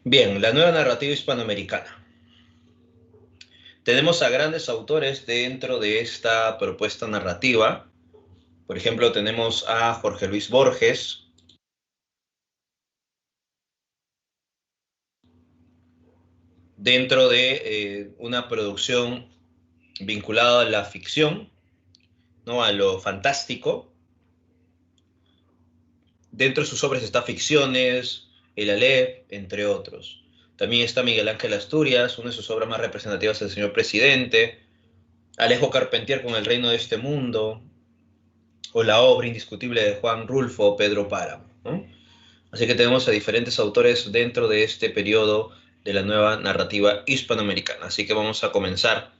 Bien, la nueva narrativa hispanoamericana. Tenemos a grandes autores dentro de esta propuesta narrativa. Por ejemplo, tenemos a Jorge Luis Borges, dentro de una producción vinculada a la ficción, ¿no? A lo fantástico. Dentro de sus obras está Ficciones, El Aleph, entre otros. También está Miguel Ángel Asturias, una de sus obras más representativas, El Señor Presidente, Alejo Carpentier con El Reino de este Mundo, o la obra indiscutible de Juan Rulfo o Pedro Páramo, ¿no? Así que tenemos a diferentes autores dentro de este periodo de la nueva narrativa hispanoamericana. Así que vamos a comenzar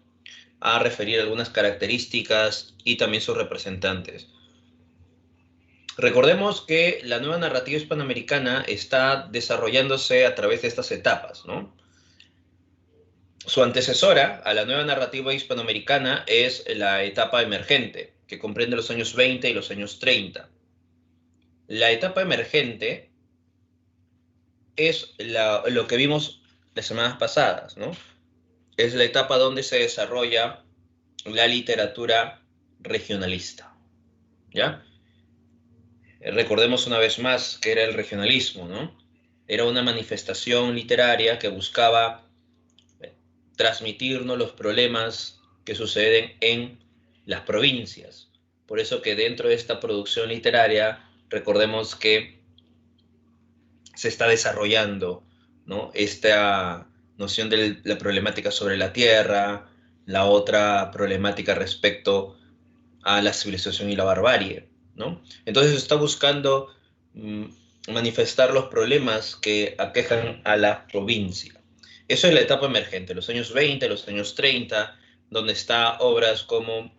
a referir algunas características y también sus representantes. Recordemos que la nueva narrativa hispanoamericana está desarrollándose a través de estas etapas, ¿no? Su antecesora a la nueva narrativa hispanoamericana es la etapa emergente, que comprende los años 20 y los años 30. La etapa emergente es lo que vimos las semanas pasadas, ¿no? Es la etapa donde se desarrolla la literatura regionalista, ¿ya? Recordemos una vez más que era el regionalismo, ¿no? Era una manifestación literaria que buscaba transmitirnos los problemas que suceden en las provincias. Por eso que dentro de esta producción literaria, recordemos que se está desarrollando, ¿no? Esta noción de la problemática sobre la tierra, la otra problemática respecto a la civilización y la barbarie, ¿no? Entonces se está buscando manifestar los problemas que aquejan a la provincia. Eso es la etapa emergente, los años 20, los años 30, donde está obras como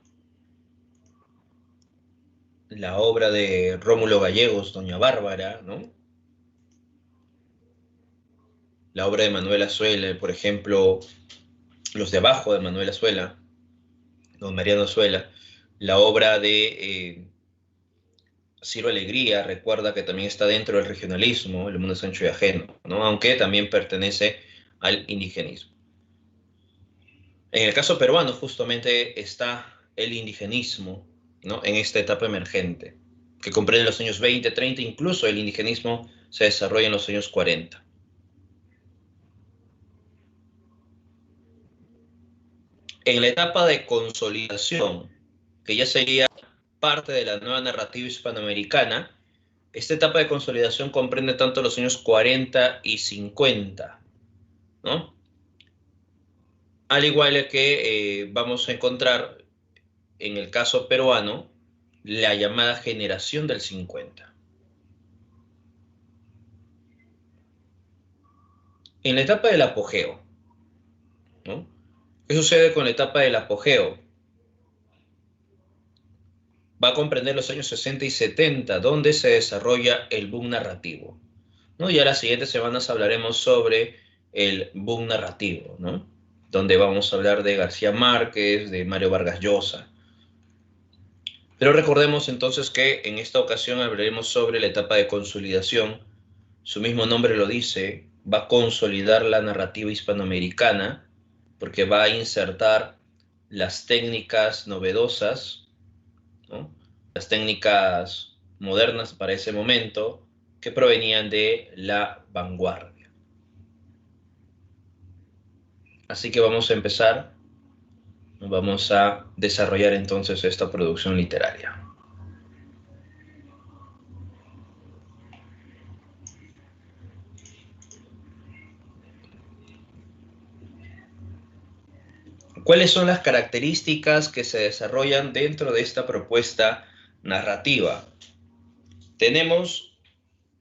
la obra de Rómulo Gallegos, Doña Bárbara, ¿no? La obra de Manuel Azuela, por ejemplo, Los de abajo de Manuel Azuela, don Mariano Azuela, la obra de Ciro Alegría, recuerda que también está dentro del regionalismo, el mundo es ancho y ajeno, ¿no? Aunque también pertenece al indigenismo. En el caso peruano justamente está el indigenismo, ¿no? En esta etapa emergente, que comprende los años 20, 30, incluso el indigenismo se desarrolla en los años 40. En la etapa de consolidación, que ya sería parte de la nueva narrativa hispanoamericana, esta etapa de consolidación comprende tanto los años 40 y 50, ¿no? Al igual que vamos a encontrar en el caso peruano la llamada generación del 50. En la etapa del apogeo, ¿no? ¿Qué sucede con la etapa del apogeo? Va a comprender los años 60 y 70, donde se desarrolla el boom narrativo, ¿no? Y a las siguientes semanas hablaremos sobre el boom narrativo, ¿no? Donde vamos a hablar de García Márquez, de Mario Vargas Llosa. Pero recordemos entonces que en esta ocasión hablaremos sobre la etapa de consolidación. Su mismo nombre lo dice, va a consolidar la narrativa hispanoamericana porque va a insertar las técnicas novedosas, ¿no? Las técnicas modernas para ese momento que provenían de la vanguardia. Así que vamos a empezar, vamos a desarrollar entonces esta producción literaria. ¿Cuáles son las características que se desarrollan dentro de esta propuesta narrativa? Tenemos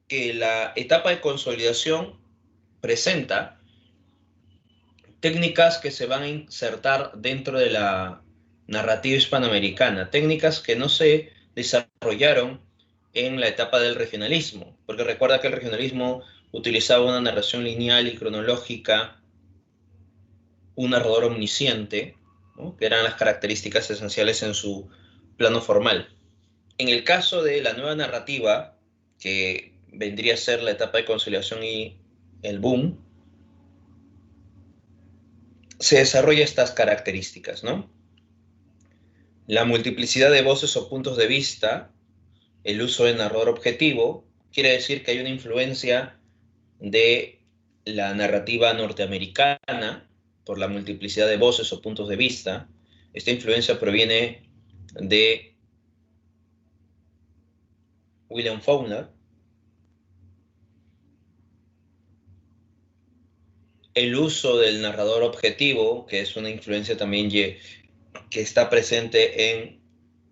que la etapa de consolidación presenta técnicas que se van a insertar dentro de la narrativa hispanoamericana, técnicas que no se desarrollaron en la etapa del regionalismo, porque recuerda que el regionalismo utilizaba una narración lineal y cronológica, un narrador omnisciente, ¿no? Que eran las características esenciales en su plano formal. En el caso de la nueva narrativa, que vendría a ser la etapa de conciliación y el boom, se desarrolla estas características, ¿no? La multiplicidad de voces o puntos de vista, el uso de narrador objetivo, quiere decir que hay una influencia de la narrativa norteamericana por la multiplicidad de voces o puntos de vista. Esta influencia proviene de William Faulkner. El uso del narrador objetivo, que es una influencia también que está presente en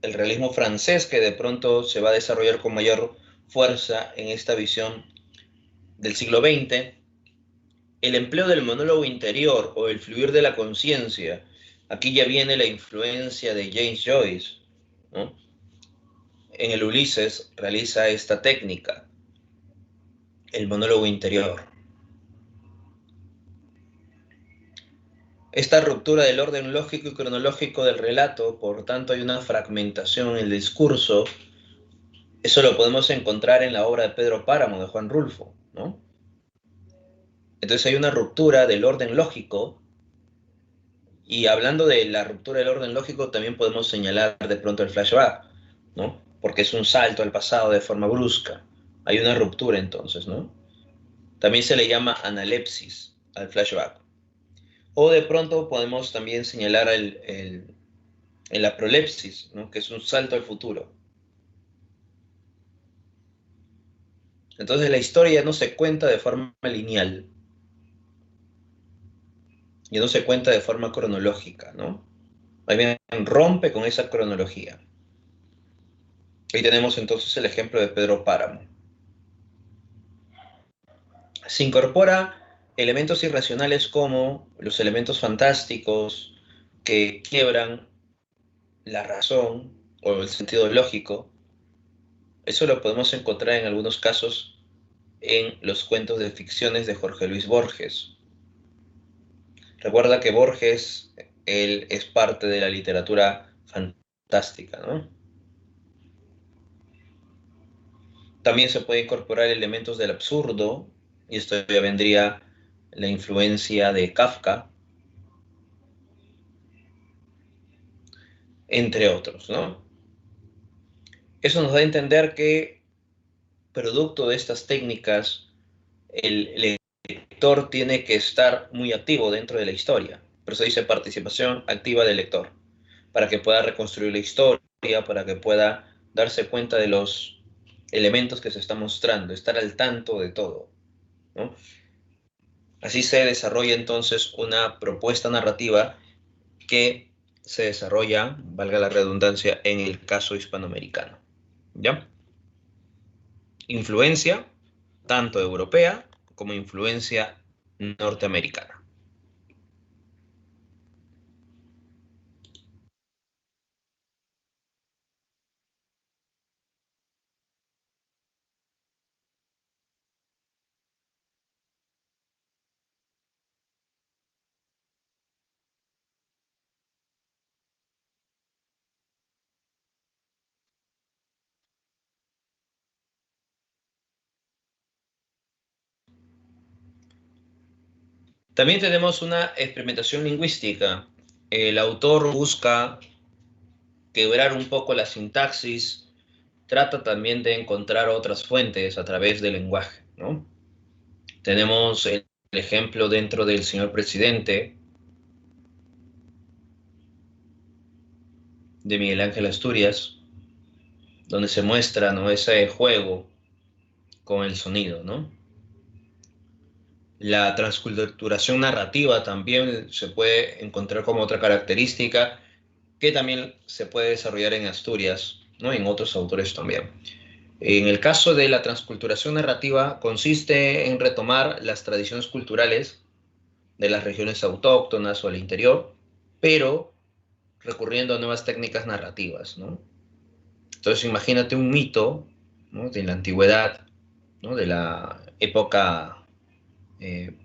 el realismo francés, que de pronto se va a desarrollar con mayor fuerza en esta visión del siglo XX. El empleo del monólogo interior o el fluir de la conciencia. Aquí ya viene la influencia de James Joyce, ¿no? En el Ulises realiza esta técnica, el monólogo interior. Esta ruptura del orden lógico y cronológico del relato, por tanto hay una fragmentación en el discurso. Eso lo podemos encontrar en la obra de Pedro Páramo, de Juan Rulfo, ¿no? Entonces hay una ruptura del orden lógico, y hablando de la ruptura del orden lógico, también podemos señalar de pronto el flashback, ¿no? Porque es un salto al pasado de forma brusca. Hay una ruptura entonces, ¿no? También se le llama analepsis al flashback. O de pronto podemos también señalar el aprolepsis, ¿no? Que es un salto al futuro. Entonces la historia no se cuenta de forma lineal, y no se cuenta de forma cronológica, ¿no? Más bien rompe con esa cronología. Ahí tenemos entonces el ejemplo de Pedro Páramo. Se incorpora elementos irracionales como los elementos fantásticos que quiebran la razón o el sentido lógico. Eso lo podemos encontrar en algunos casos en los cuentos de ficciones de Jorge Luis Borges. Recuerda que Borges, él es parte de la literatura fantástica, ¿no? También se puede incorporar elementos del absurdo, y esto ya vendría la influencia de Kafka, entre otros, ¿no? Eso nos da a entender que, producto de estas técnicas, el lector tiene que estar muy activo dentro de la historia. Por eso dice participación activa del lector, para que pueda reconstruir la historia, para que pueda darse cuenta de los elementos que se están mostrando, estar al tanto de todo, ¿no? Así se desarrolla entonces una propuesta narrativa que se desarrolla, valga la redundancia, en el caso hispanoamericano. ¿Ya? Influencia tanto europea como influencia norteamericana. También tenemos una experimentación lingüística. El autor busca quebrar un poco la sintaxis, trata también de encontrar otras fuentes a través del lenguaje, ¿no? Tenemos el ejemplo dentro del Señor Presidente de Miguel Ángel Asturias, donde se muestra, ¿no?, ese juego con el sonido, ¿no? La transculturación narrativa también se puede encontrar como otra característica que también se puede desarrollar en Asturias, ¿no? En otros autores también. En el caso de la transculturación narrativa, consiste en retomar las tradiciones culturales de las regiones autóctonas o al interior, pero recurriendo a nuevas técnicas narrativas, ¿no? Entonces imagínate un mito, ¿no?, de la antigüedad, ¿no?, de la época eh,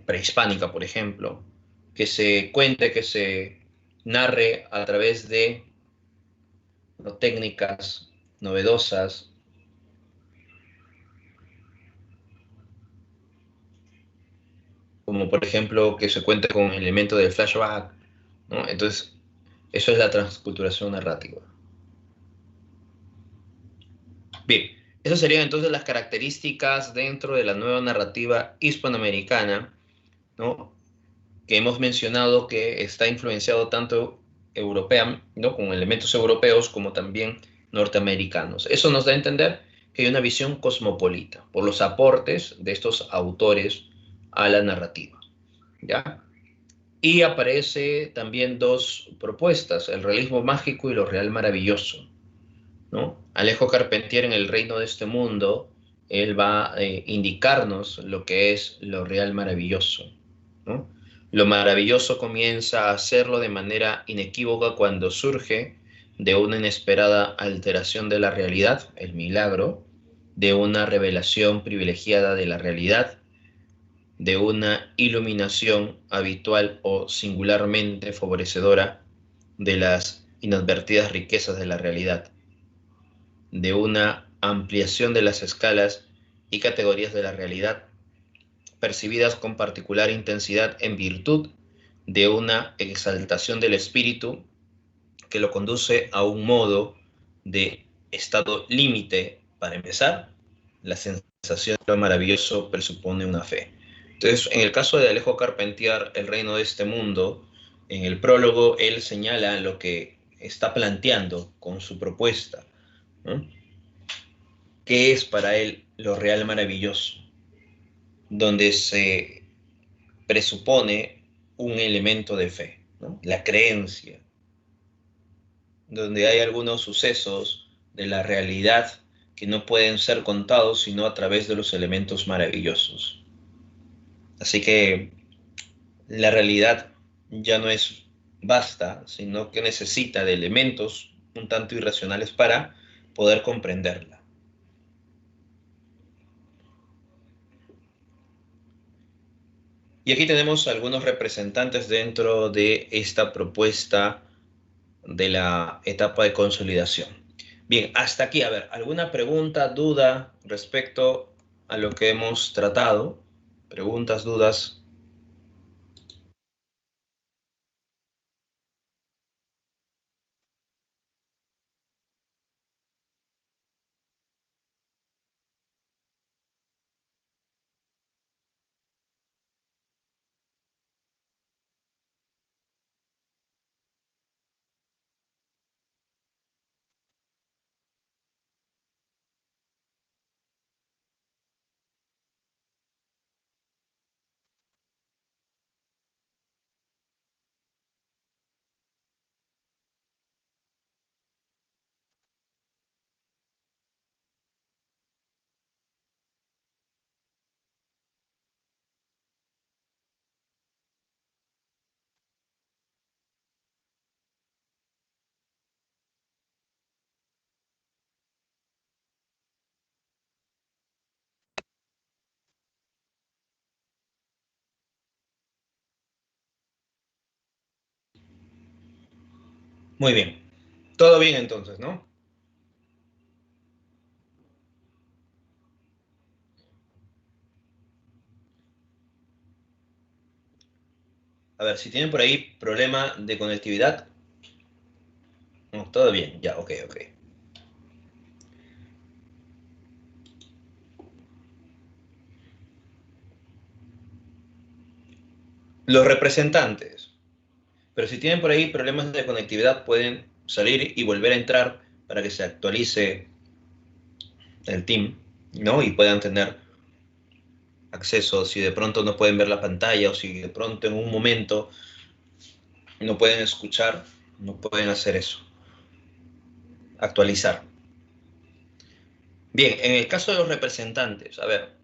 prehispánica, por ejemplo, que se cuente, que se narre a través de, ¿no?, técnicas novedosas, como como por ejemplo que se cuente con el elemento del flashback, ¿no? Entonces, eso es la transculturación narrativa. Bien, esas serían entonces las características dentro de la nueva narrativa hispanoamericana, ¿no? Que hemos mencionado que está influenciado tanto europea, ¿no? Con elementos europeos como también norteamericanos. Eso nos da a entender que hay una visión cosmopolita por los aportes de estos autores a la narrativa, ¿ya? Y aparece también dos propuestas, el realismo mágico y lo real maravilloso, ¿no? Alejo Carpentier en El reino de este mundo, él va a indicarnos lo que es lo real maravilloso, ¿no? Lo maravilloso comienza a hacerlo de manera inequívoca cuando surge de una inesperada alteración de la realidad, el milagro, de una revelación privilegiada de la realidad, de una iluminación habitual o singularmente favorecedora de las inadvertidas riquezas de la realidad, de una ampliación de las escalas y categorías de la realidad, percibidas con particular intensidad en virtud de una exaltación del espíritu que lo conduce a un modo de estado límite. Para empezar, la sensación de lo maravilloso presupone una fe. Entonces, en el caso de Alejo Carpentier, El reino de este mundo, en el prólogo él señala lo que está planteando con su propuesta, ¿no? ¿Qué es para él lo real maravilloso? Donde se presupone un elemento de fe, ¿no? La creencia, donde hay algunos sucesos de la realidad que no pueden ser contados sino a través de los elementos maravillosos. Así que la realidad ya no es basta, sino que necesita de elementos un tanto irracionales para poder comprenderla. Y aquí tenemos algunos representantes dentro de esta propuesta de la etapa de consolidación. Bien, hasta aquí, a ver, ¿alguna pregunta, duda respecto a lo que hemos tratado? Preguntas, dudas. Muy bien. Todo bien entonces, ¿no? A ver, si tienen por ahí problema de conectividad. No, todo bien, ya, ok, ok. Los representantes. Pero si tienen por ahí problemas de conectividad, pueden salir y volver a entrar para que se actualice el team, ¿no? Y puedan tener acceso, si de pronto no pueden ver la pantalla o si de pronto en un momento no pueden escuchar, no pueden hacer eso, actualizar. Bien, en el caso de los representantes, a ver,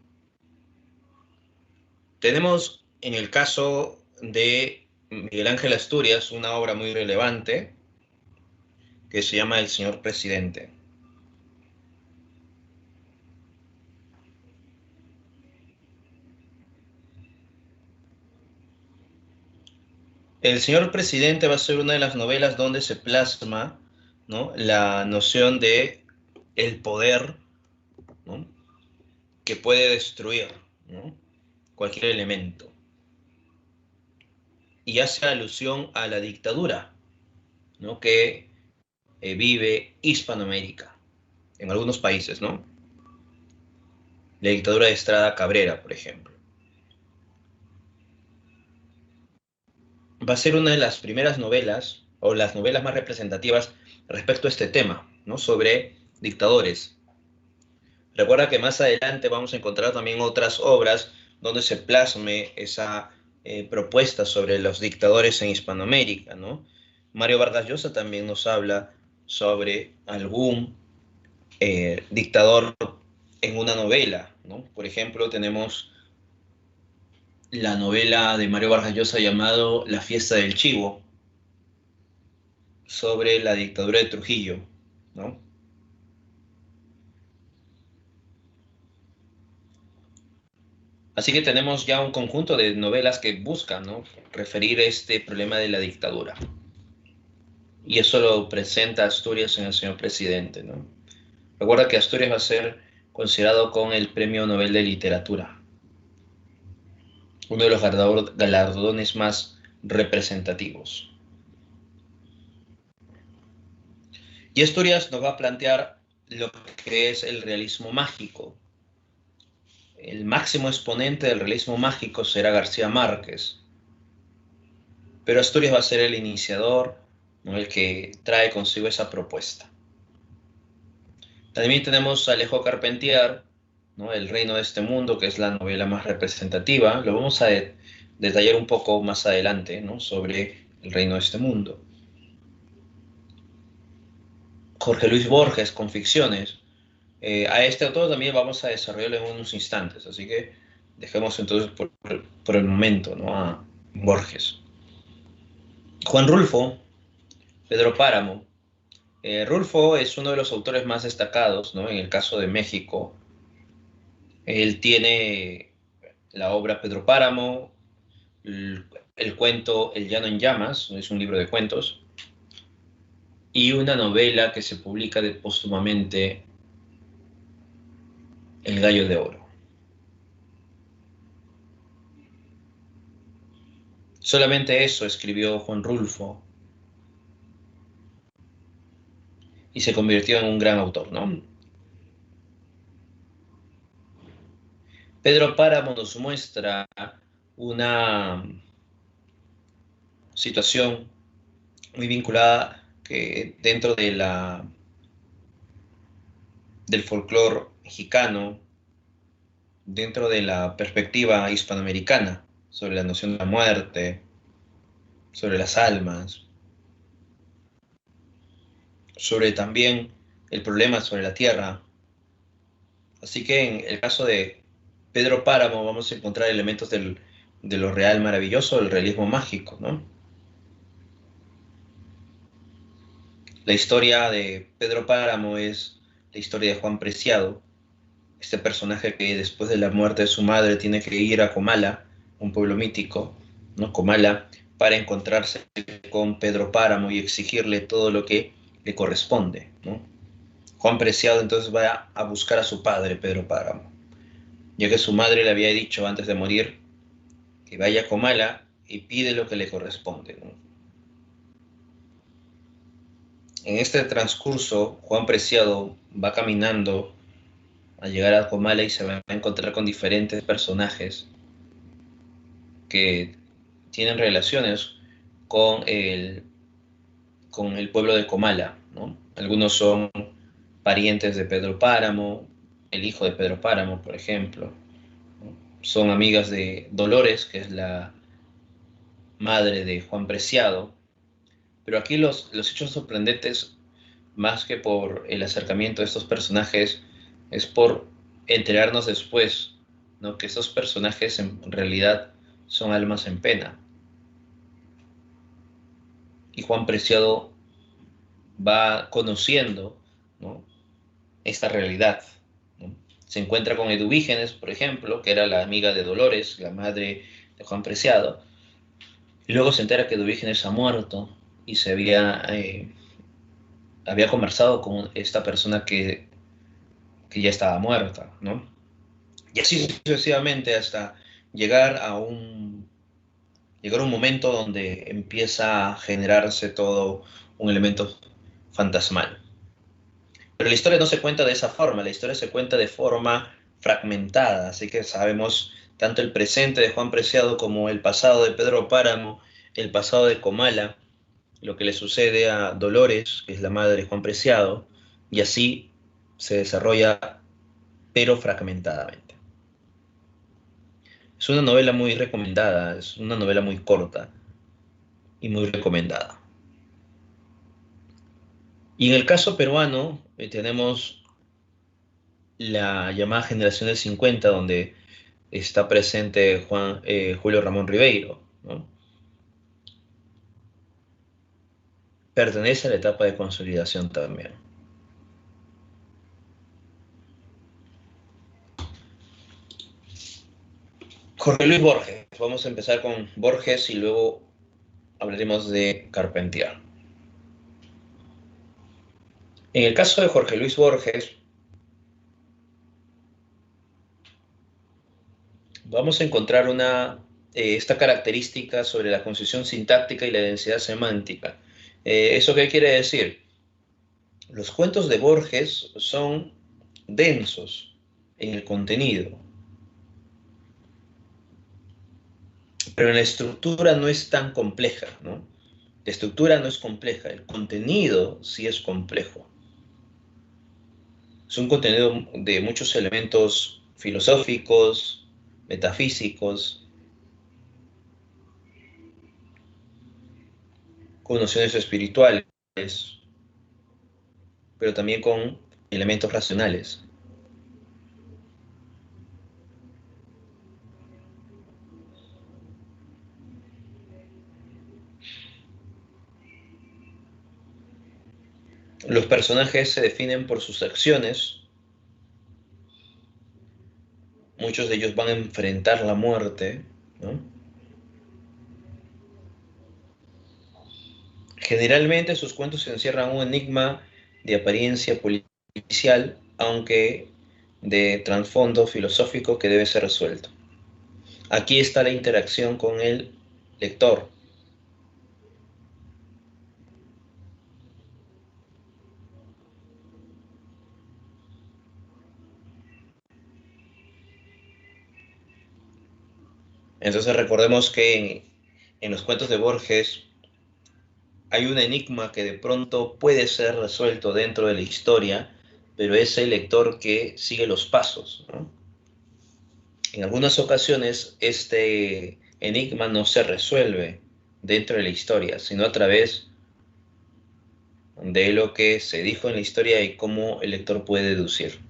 tenemos en el caso de Miguel Ángel Asturias una obra muy relevante que se llama El señor presidente. El señor presidente va a ser una de las novelas donde se plasma, ¿no? La noción de el poder, ¿no? Que puede destruir, ¿no? Cualquier elemento. y hace alusión a la dictadura, ¿no? que vive Hispanoamérica, en algunos países, ¿no? La dictadura de Estrada Cabrera, por ejemplo. Va a ser una de las primeras novelas, o las novelas más representativas respecto a este tema, ¿no? Sobre dictadores. Recuerda que más adelante vamos a encontrar también otras obras donde se plasme esa propuesta sobre los dictadores en Hispanoamérica, ¿no? Mario Vargas Llosa también nos habla sobre algún dictador en una novela, ¿no? Por ejemplo, tenemos la novela de Mario Vargas Llosa llamado La fiesta del chivo, sobre la dictadura de Trujillo, ¿no? Así que tenemos ya un conjunto de novelas que buscan, ¿no? referir este problema de la dictadura. Y eso lo presenta Asturias en El señor presidente, ¿no? Recuerda que Asturias va a ser considerado con el Premio Nobel de Literatura, uno de los galardones más representativos. Y Asturias nos va a plantear lo que es el realismo mágico. El máximo exponente del realismo mágico será García Márquez, pero Asturias va a ser el iniciador, ¿no? el que trae consigo esa propuesta. También tenemos a Alejo Carpentier, ¿no? El reino de este mundo, que es la novela más representativa. Lo vamos a detallar un poco más adelante, ¿no? sobre el reino de este mundo. Jorge Luis Borges con ficciones. A este autor también vamos a desarrollarlo en unos instantes, así que dejemos entonces por el momento, ¿no? a Borges. Juan Rulfo, Pedro Páramo. Rulfo es uno de los autores más destacados, ¿no? En el caso de México. Él tiene la obra Pedro Páramo, el cuento El llano en llamas, es un libro de cuentos, y una novela que se publica póstumamente, El gallo de oro. Solamente eso escribió Juan Rulfo y se convirtió en un gran autor, ¿no? Pedro Páramo nos muestra una situación muy vinculada que dentro del folclore mexicano, dentro de la perspectiva hispanoamericana, sobre la noción de la muerte, sobre las almas, sobre también el problema sobre la tierra. Así que en el caso de Pedro Páramo vamos a encontrar elementos de lo real maravilloso, del realismo mágico, ¿no? La historia de Pedro Páramo es la historia de Juan Preciado, este personaje que después de la muerte de su madre tiene que ir a Comala, un pueblo mítico, ¿no? Comala, para encontrarse con Pedro Páramo y exigirle todo lo que le corresponde, ¿no? Juan Preciado entonces va a buscar a su padre, Pedro Páramo, ya que su madre le había dicho antes de morir que vaya a Comala y pide lo que le corresponde, ¿no? En este transcurso, Juan Preciado va caminando a llegar a Comala y se va a encontrar con diferentes personajes que tienen relaciones con el pueblo de Comala, ¿no? Algunos son parientes de Pedro Páramo, el hijo de Pedro Páramo, por ejemplo, ¿no? Son amigas de Dolores, que es la madre de Juan Preciado, pero aquí los hechos sorprendentes, más que por el acercamiento de estos personajes, es por enterarnos después, ¿no? que estos personajes en realidad son almas en pena. Y Juan Preciado va conociendo, ¿no? esta realidad, ¿no? Se encuentra con Edubígenes, por ejemplo, que era la amiga de Dolores, la madre de Juan Preciado, y luego se entera que Edubígenes ha muerto y había conversado con esta persona que ya estaba muerta, ¿no? Y así sucesivamente hasta llegar a un llegar un momento donde empieza a generarse todo un elemento fantasmal. Pero la historia no se cuenta de esa forma, la historia se cuenta de forma fragmentada, así que sabemos tanto el presente de Juan Preciado como el pasado de Pedro Páramo, el pasado de Comala, lo que le sucede a Dolores, que es la madre de Juan Preciado, y así se desarrolla, pero fragmentadamente. Es una novela muy recomendada, es una novela muy corta y muy recomendada. Y en el caso peruano tenemos la llamada Generación del 50, donde está presente Julio Ramón Ribeiro, ¿no? Pertenece a la etapa de consolidación también. Jorge Luis Borges. Vamos a empezar con Borges y luego hablaremos de Carpentier. En el caso de Jorge Luis Borges, vamos a encontrar esta característica sobre la concesión sintáctica y la densidad semántica. ¿Eso qué quiere decir? Los cuentos de Borges son densos en el contenido, pero en la estructura no es tan compleja, ¿no? La estructura no es compleja, el contenido sí es complejo. Es un contenido de muchos elementos filosóficos, metafísicos, con nociones espirituales, pero también con elementos racionales. Los personajes se definen por sus acciones, muchos de ellos van a enfrentar la muerte, ¿no? Generalmente sus cuentos encierran un enigma de apariencia policial, aunque de trasfondo filosófico que debe ser resuelto. Aquí está la interacción con el lector. Entonces recordemos que en los cuentos de Borges hay un enigma que de pronto puede ser resuelto dentro de la historia, pero es el lector que sigue los pasos, ¿no? En algunas ocasiones este enigma no se resuelve dentro de la historia, sino a través de lo que se dijo en la historia y cómo el lector puede deducir.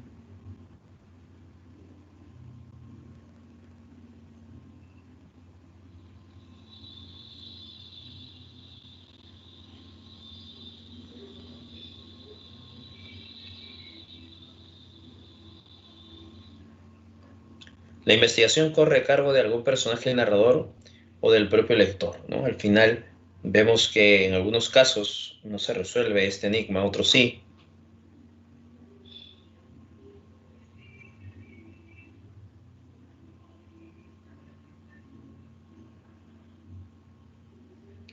La investigación corre a cargo de algún personaje narrador o del propio lector, ¿no? Al final vemos que en algunos casos no se resuelve este enigma, otros sí.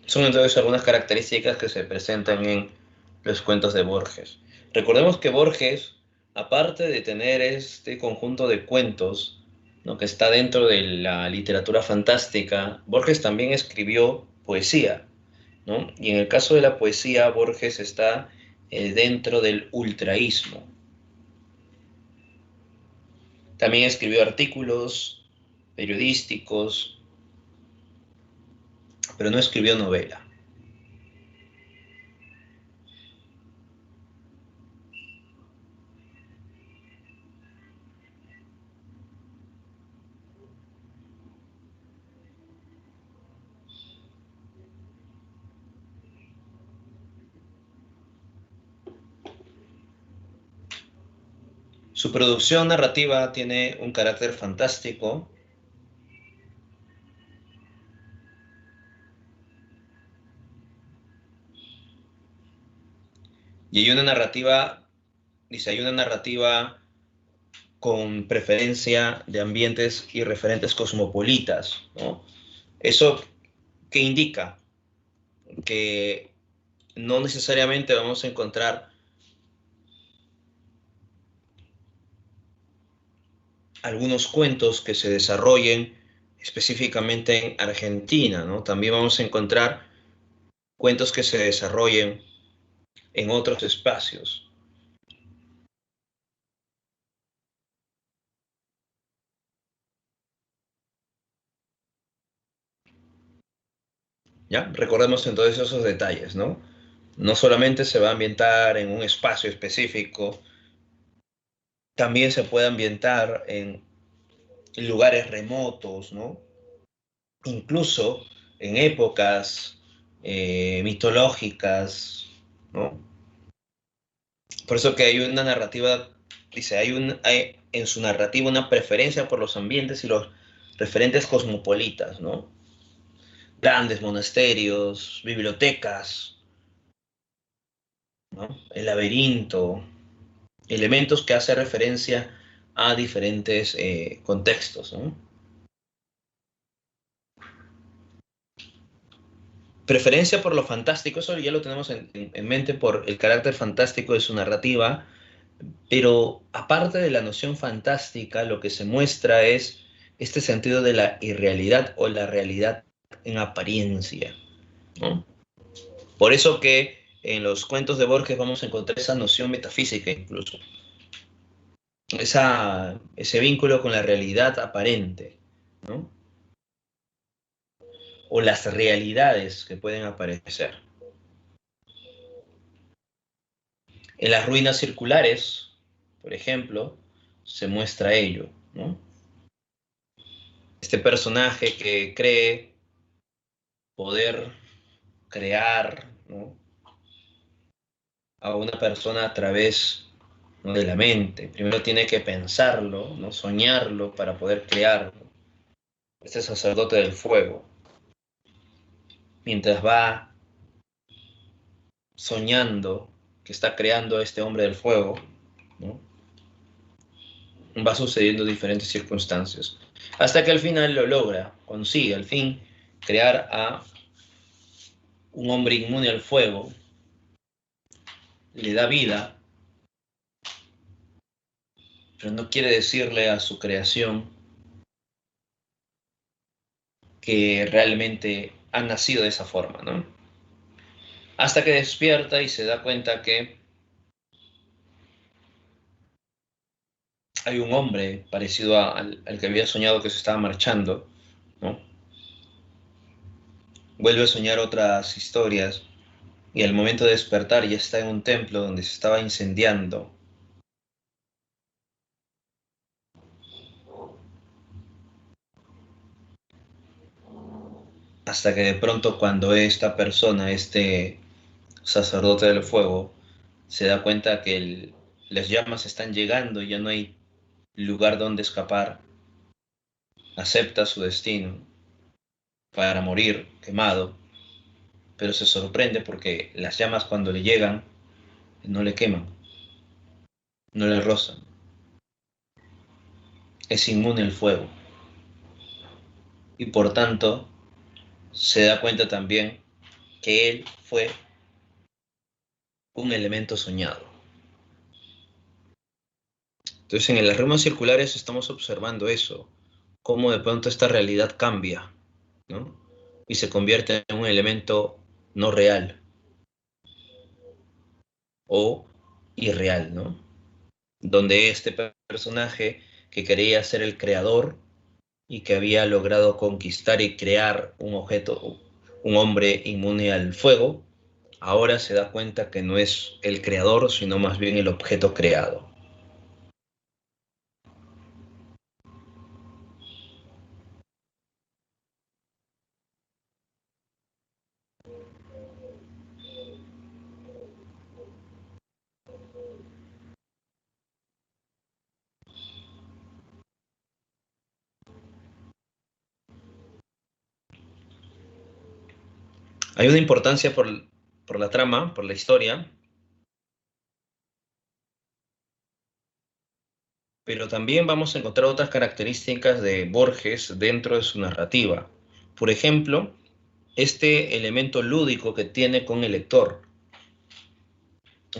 Son entonces algunas características que se presentan en los cuentos de Borges. Recordemos que Borges, aparte de tener este conjunto de cuentos, ¿no?, que está dentro de la literatura fantástica, Borges también escribió poesía, ¿no? Y en el caso de la poesía, Borges está dentro del ultraísmo. También escribió artículos periodísticos, pero no escribió novela. Su producción narrativa tiene un carácter fantástico y hay una narrativa con preferencia de ambientes y referentes cosmopolitas, ¿no? Eso que indica que no necesariamente vamos a encontrar algunos cuentos que se desarrollen específicamente en Argentina, ¿no? También vamos a encontrar cuentos que se desarrollen en otros espacios. ¿Ya? Recordemos entonces esos detalles, ¿no? No solamente se va a ambientar en un espacio específico, también se puede ambientar en lugares remotos, ¿no? Incluso en épocas mitológicas, ¿no? Por eso que hay una narrativa, dice, hay en su narrativa una preferencia por los ambientes y los referentes cosmopolitas, ¿no? Grandes monasterios, bibliotecas, ¿no? El laberinto, elementos que hacen referencia a diferentes contextos, ¿no? Preferencia por lo fantástico, eso ya lo tenemos en mente por el carácter fantástico de su narrativa, pero aparte de la noción fantástica, lo que se muestra es este sentido de la irrealidad o la realidad en apariencia, ¿no? Por eso que en los cuentos de Borges vamos a encontrar esa noción metafísica incluso, ese vínculo con la realidad aparente, ¿no? O las realidades que pueden aparecer. En las ruinas circulares, por ejemplo, se muestra ello, ¿no? Este personaje que cree poder crear, ¿no?, a una persona a través, ¿no?, de la mente. Primero tiene que pensarlo, ¿no?, soñarlo para poder crearlo. Este sacerdote del fuego, mientras va soñando que está creando a este hombre del fuego, ¿no?, va sucediendo diferentes circunstancias, hasta que al final lo logra, consigue al fin crear a un hombre inmune al fuego, le da vida, pero no quiere decirle a su creación que realmente ha nacido de esa forma, ¿no? Hasta que despierta y se da cuenta que hay un hombre parecido al que había soñado que se estaba marchando, ¿no? Vuelve a soñar otras historias y al momento de despertar ya está en un templo donde se estaba incendiando. Hasta que de pronto cuando esta persona, este sacerdote del fuego, se da cuenta que las llamas están llegando y ya no hay lugar donde escapar, acepta su destino para morir quemado, pero se sorprende porque las llamas cuando le llegan no le queman, no le rozan, es inmune al fuego y por tanto se da cuenta también que él fue un elemento soñado. Entonces en las rimas circulares estamos observando eso, cómo de pronto esta realidad cambia, ¿no?, y se convierte en un elemento no real o irreal, ¿no? Donde este personaje que quería ser el creador y que había logrado conquistar y crear un objeto, un hombre inmune al fuego, ahora se da cuenta que no es el creador, sino más bien el objeto creado. Hay una importancia por la trama, por la historia, pero también vamos a encontrar otras características de Borges dentro de su narrativa. Por ejemplo, este elemento lúdico que tiene con el lector.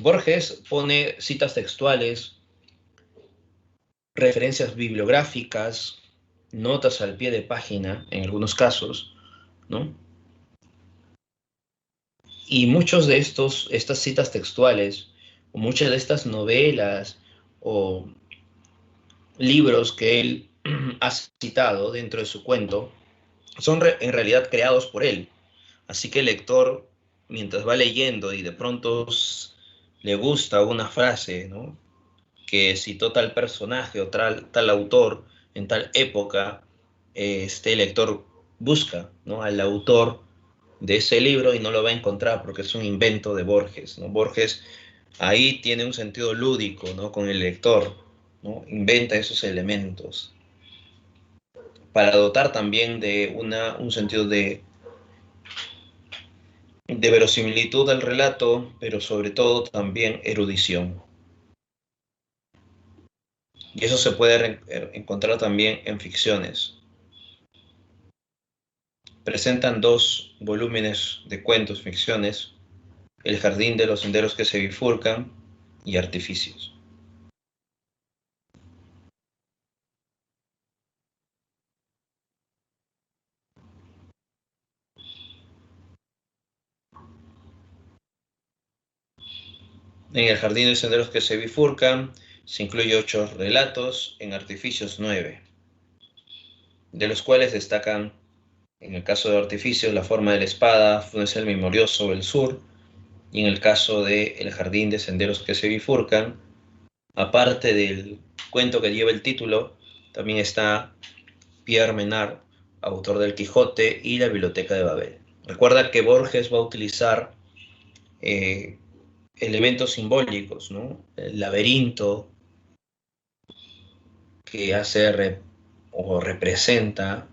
Borges pone citas textuales, referencias bibliográficas, notas al pie de página, en algunos casos, ¿no? Y muchos de estas citas textuales, o muchas de estas novelas o libros que él ha citado dentro de su cuento, son en realidad creados por él. Así que el lector, mientras va leyendo y de pronto le gusta una frase, ¿no?, que citó tal personaje o tal autor en tal época, este lector busca, ¿no?, al autor de ese libro y no lo va a encontrar porque es un invento de Borges, ¿no? Borges ahí tiene un sentido lúdico, ¿no?, con el lector, ¿no? Inventa esos elementos para dotar también de un sentido de verosimilitud al relato, pero sobre todo también erudición. Y eso se puede encontrar también en ficciones. Presentan dos volúmenes de cuentos, ficciones: El jardín de los senderos que se bifurcan y Artificios. En El jardín de senderos que se bifurcan se incluye 8 relatos, en Artificios 9, de los cuales destacan, en el caso de Artificios, La forma de la espada, Funes el memorioso, El sur, y en el caso de El jardín de senderos que se bifurcan, aparte del cuento que lleva el título, también está Pierre Menard, autor del Quijote y la Biblioteca de Babel. Recuerda que Borges va a utilizar eh, elementos simbólicos, ¿no? El laberinto que o representa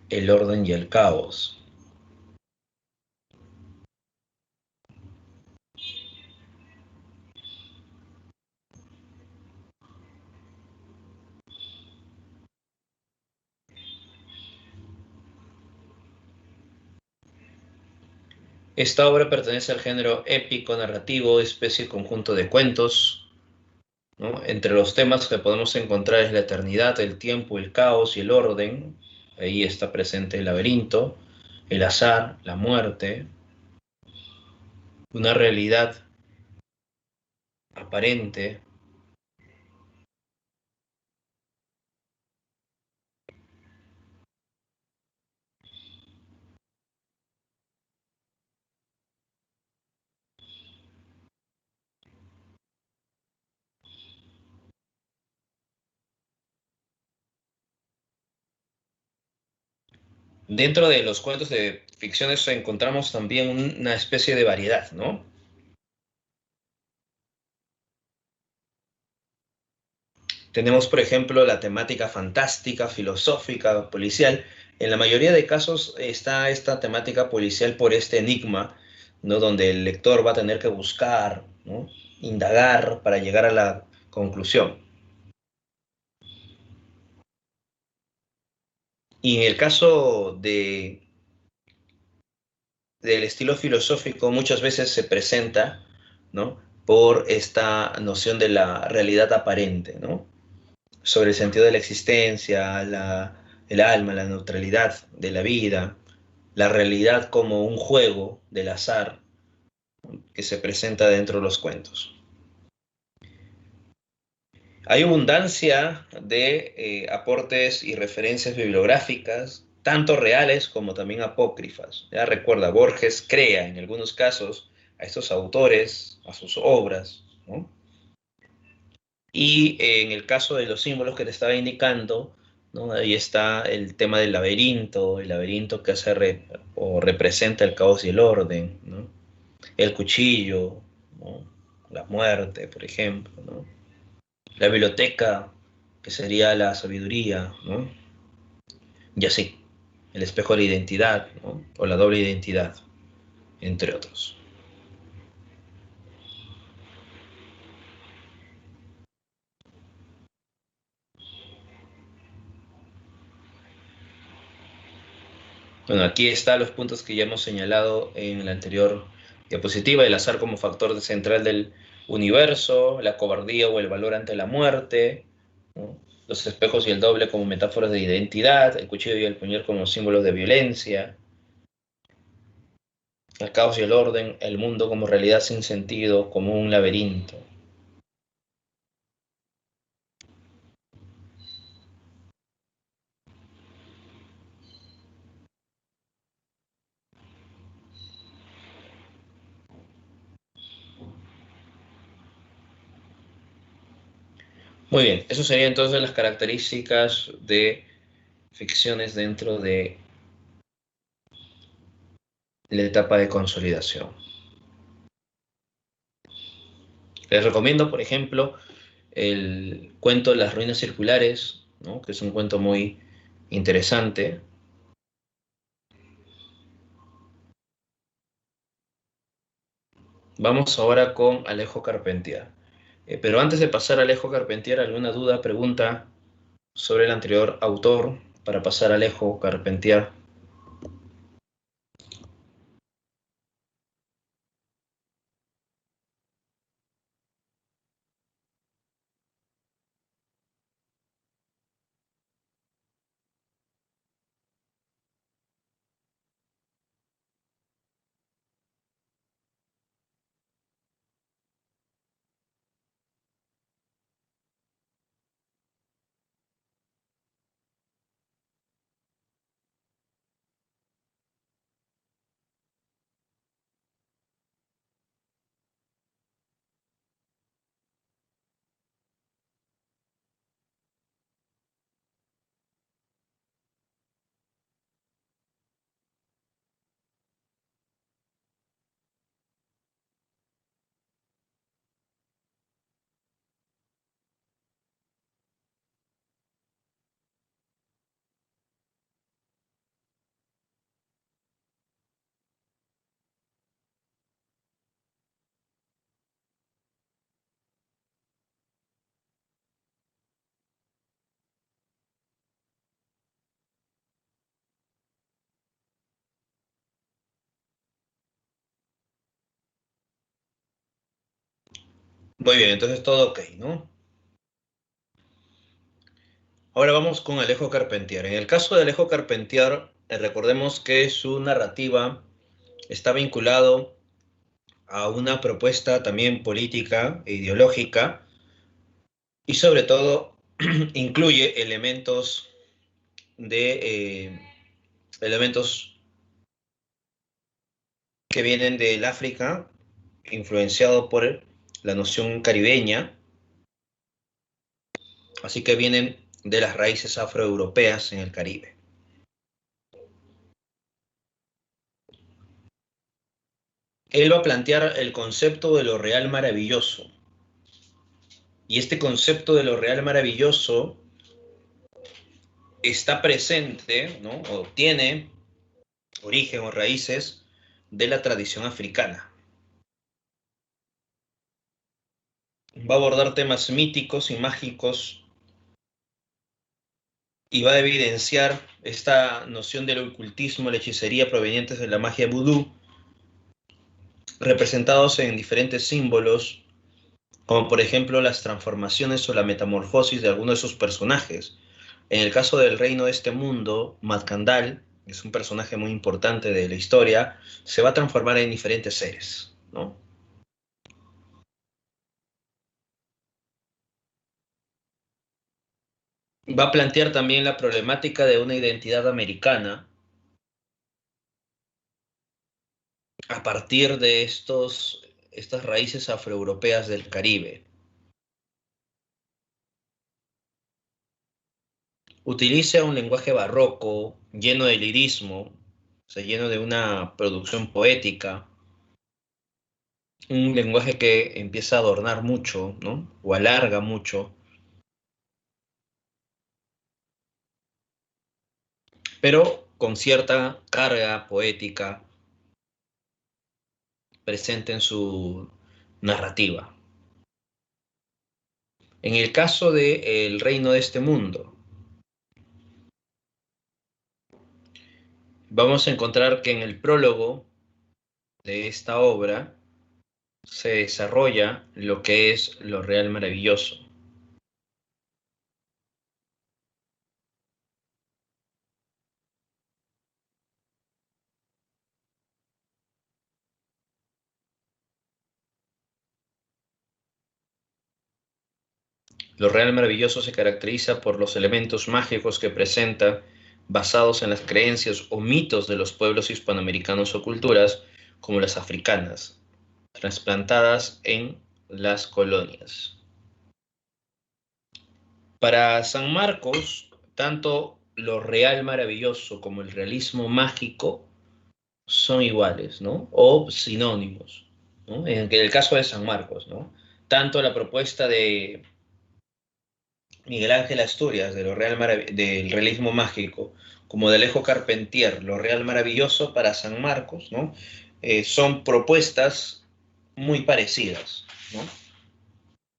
el orden y el caos. Esta obra pertenece al género épico narrativo, especie conjunto de cuentos, ¿no? Entre los temas que podemos encontrar es la eternidad, el tiempo, el caos y el orden. Ahí está presente el laberinto, el azar, la muerte, una realidad aparente. Dentro de los cuentos de ficciones encontramos también una especie de variedad, ¿no? Tenemos, por ejemplo, la temática fantástica, filosófica, policial. En la mayoría de casos está esta temática policial por este enigma, ¿no?, donde el lector va a tener que buscar, ¿no?, indagar para llegar a la conclusión. Y en el caso del estilo filosófico, muchas veces se presenta, ¿no?, por esta noción de la realidad aparente, ¿no?, sobre el sentido de la existencia, el alma, la neutralidad de la vida, la realidad como un juego del azar que se presenta dentro de los cuentos. Hay abundancia de aportes y referencias bibliográficas, tanto reales como también apócrifas. Ya recuerda, Borges crea en algunos casos a estos autores, a sus obras, ¿no? Y en el caso de los símbolos que te estaba indicando, ¿no?, ahí está el tema del laberinto, el laberinto que hace o representa el caos y el orden, ¿no? El cuchillo, ¿no?, la muerte, por ejemplo, ¿no? La biblioteca, que sería la sabiduría, ¿no? Y así, el espejo de la identidad, ¿no?, o la doble identidad, entre otros. Bueno, aquí están los puntos que ya hemos señalado en la anterior diapositiva: el azar como factor central del universo, la cobardía o el valor ante la muerte, ¿no? Los espejos y el doble como metáforas de identidad, el cuchillo y el puñal como símbolos de violencia, el caos y el orden, el mundo como realidad sin sentido, como un laberinto. Muy bien, eso serían entonces las características de ficciones dentro de la etapa de consolidación. Les recomiendo, por ejemplo, el cuento Las ruinas circulares, ¿no? Que es un cuento muy interesante. Vamos ahora con Alejo Carpentier. Pero antes de pasar a Alejo Carpentier, ¿alguna duda, pregunta sobre el anterior autor para pasar a Alejo Carpentier? Muy bien, entonces todo ok, ¿no? Ahora vamos con Alejo Carpentier. En el caso de Alejo Carpentier, recordemos que su narrativa está vinculado a una propuesta también política e ideológica, y sobre todo incluye de elementos que vienen del África, influenciado por la noción caribeña, así que vienen de las raíces afroeuropeas en el Caribe. Él va a plantear el concepto de lo real maravilloso, y este concepto de lo real maravilloso está presente, ¿no? O tiene origen o raíces de la tradición africana. Va a abordar temas míticos y mágicos, y va a evidenciar esta noción del ocultismo, la hechicería provenientes de la magia vudú, representados en diferentes símbolos, como por ejemplo las transformaciones o la metamorfosis de algunos de sus personajes. En el caso del reino de este mundo, Matkandal, que es un personaje muy importante de la historia, se va a transformar en diferentes seres, ¿no? Va a plantear también la problemática de una identidad americana a partir de estas raíces afroeuropeas del Caribe. Utiliza un lenguaje barroco, lleno de lirismo, o sea, lleno de una producción poética, un lenguaje que empieza a adornar mucho, ¿no? O alarga mucho, pero con cierta carga poética presente en su narrativa. En el caso de El reino de este mundo, vamos a encontrar que en el prólogo de esta obra se desarrolla lo que es lo real maravilloso. Lo real maravilloso se caracteriza por los elementos mágicos que presenta, basados en las creencias o mitos de los pueblos hispanoamericanos o culturas, como las africanas, trasplantadas en las colonias. Para San Marcos, tanto lo real maravilloso como el realismo mágico son iguales, ¿no? O sinónimos, ¿no? En el caso de San Marcos, ¿no? Tanto la propuesta de Miguel Ángel Asturias, de del realismo mágico, como de Alejo Carpentier, lo real maravilloso para San Marcos, ¿no? Son propuestas muy parecidas, ¿no?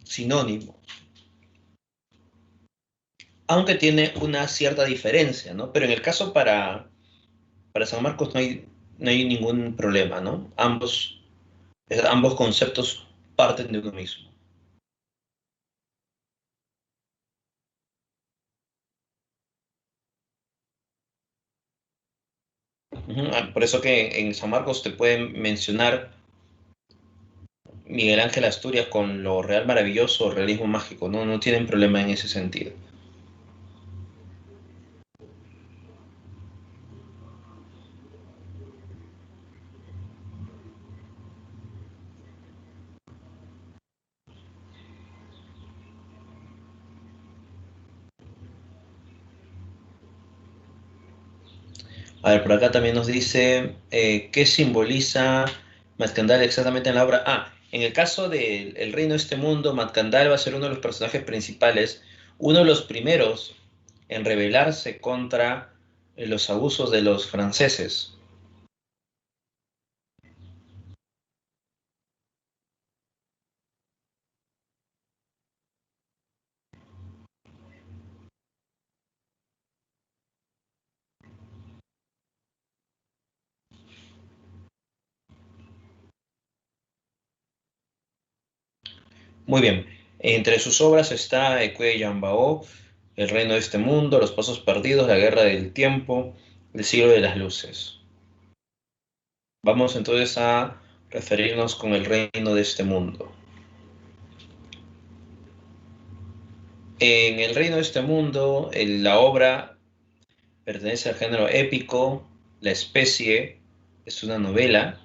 Sinónimos, aunque tiene una cierta diferencia, ¿no? Pero en el caso para San Marcos no hay ningún problema, ¿no? Ambos conceptos parten de uno mismo. Por eso que en San Marcos te pueden mencionar Miguel Ángel Asturias con lo real maravilloso o realismo mágico, ¿no? No tienen problema en ese sentido. A ver, por acá también nos dice qué simboliza Matkandal exactamente en la obra. En el caso del El Reino de este Mundo, Matkandal va a ser uno de los personajes principales, uno de los primeros en rebelarse contra los abusos de los franceses. Muy bien. Entre sus obras está Ekwe Yambao, El reino de este mundo, Los pasos perdidos, La guerra del tiempo, El siglo de las luces. Vamos entonces a referirnos con el reino de este mundo. En el reino de este mundo, la obra pertenece al género épico, la especie es una novela.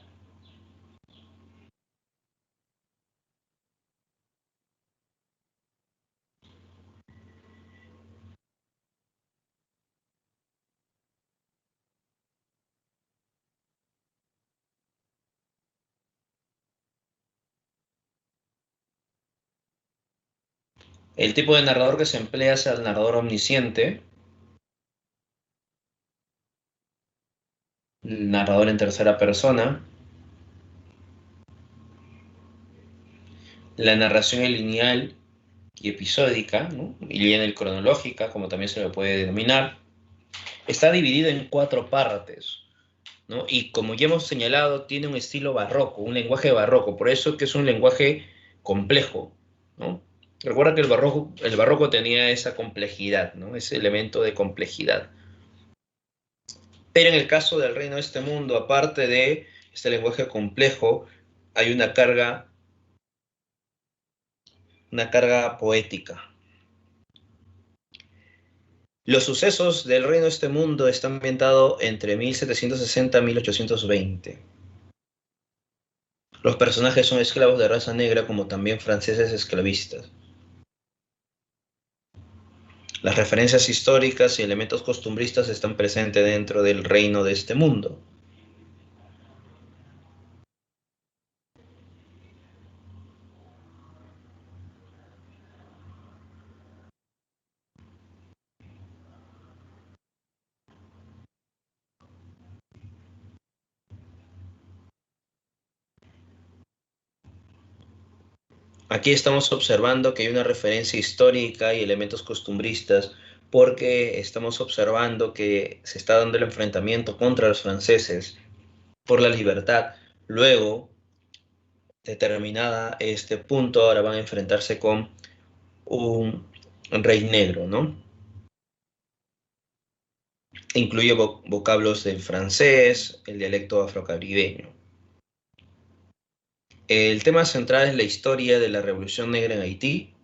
El tipo de narrador que se emplea es el narrador omnisciente, el narrador en tercera persona. La narración es lineal y episódica, ¿no? Y lineal cronológica, como también se le puede denominar. Está dividido en cuatro partes, ¿no? Y como ya hemos señalado, tiene un estilo barroco, un lenguaje barroco, por eso que es un lenguaje complejo, ¿no? Recuerda que el barroco tenía esa complejidad, ¿no? Ese elemento de complejidad. Pero en el caso del reino de este mundo, aparte de este lenguaje complejo, hay una carga poética. Los sucesos del reino de este mundo están ambientados entre 1760 y 1820. Los personajes son esclavos de raza negra como también franceses esclavistas. Las referencias históricas y elementos costumbristas están presentes dentro del reino de este mundo. Aquí estamos observando que hay una referencia histórica y elementos costumbristas porque estamos observando que se está dando el enfrentamiento contra los franceses por la libertad. Luego, determinada este punto, ahora van a enfrentarse con un rey negro, ¿no? Incluye vocablos del francés, el dialecto afrocaribeño. El tema central es la historia de la Revolución Negra en Haití.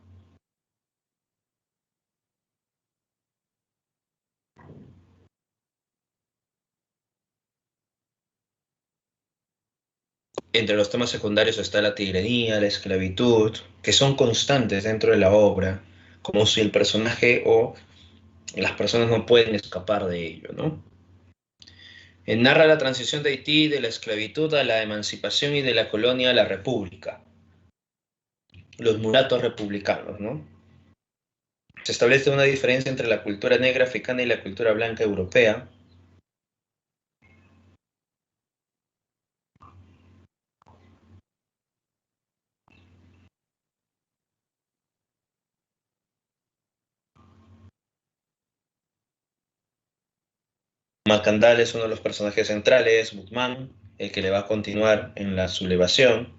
Entre los temas secundarios está la tiranía, la esclavitud, que son constantes dentro de la obra, como si el personaje o las personas no pueden escapar de ello, ¿no? Narra la transición de Haití de la esclavitud a la emancipación y de la colonia a la república, los mulatos republicanos, ¿no? Se establece una diferencia entre la cultura negra africana y la cultura blanca europea. Macandal es uno de los personajes centrales, Boutman, el que le va a continuar en la sublevación.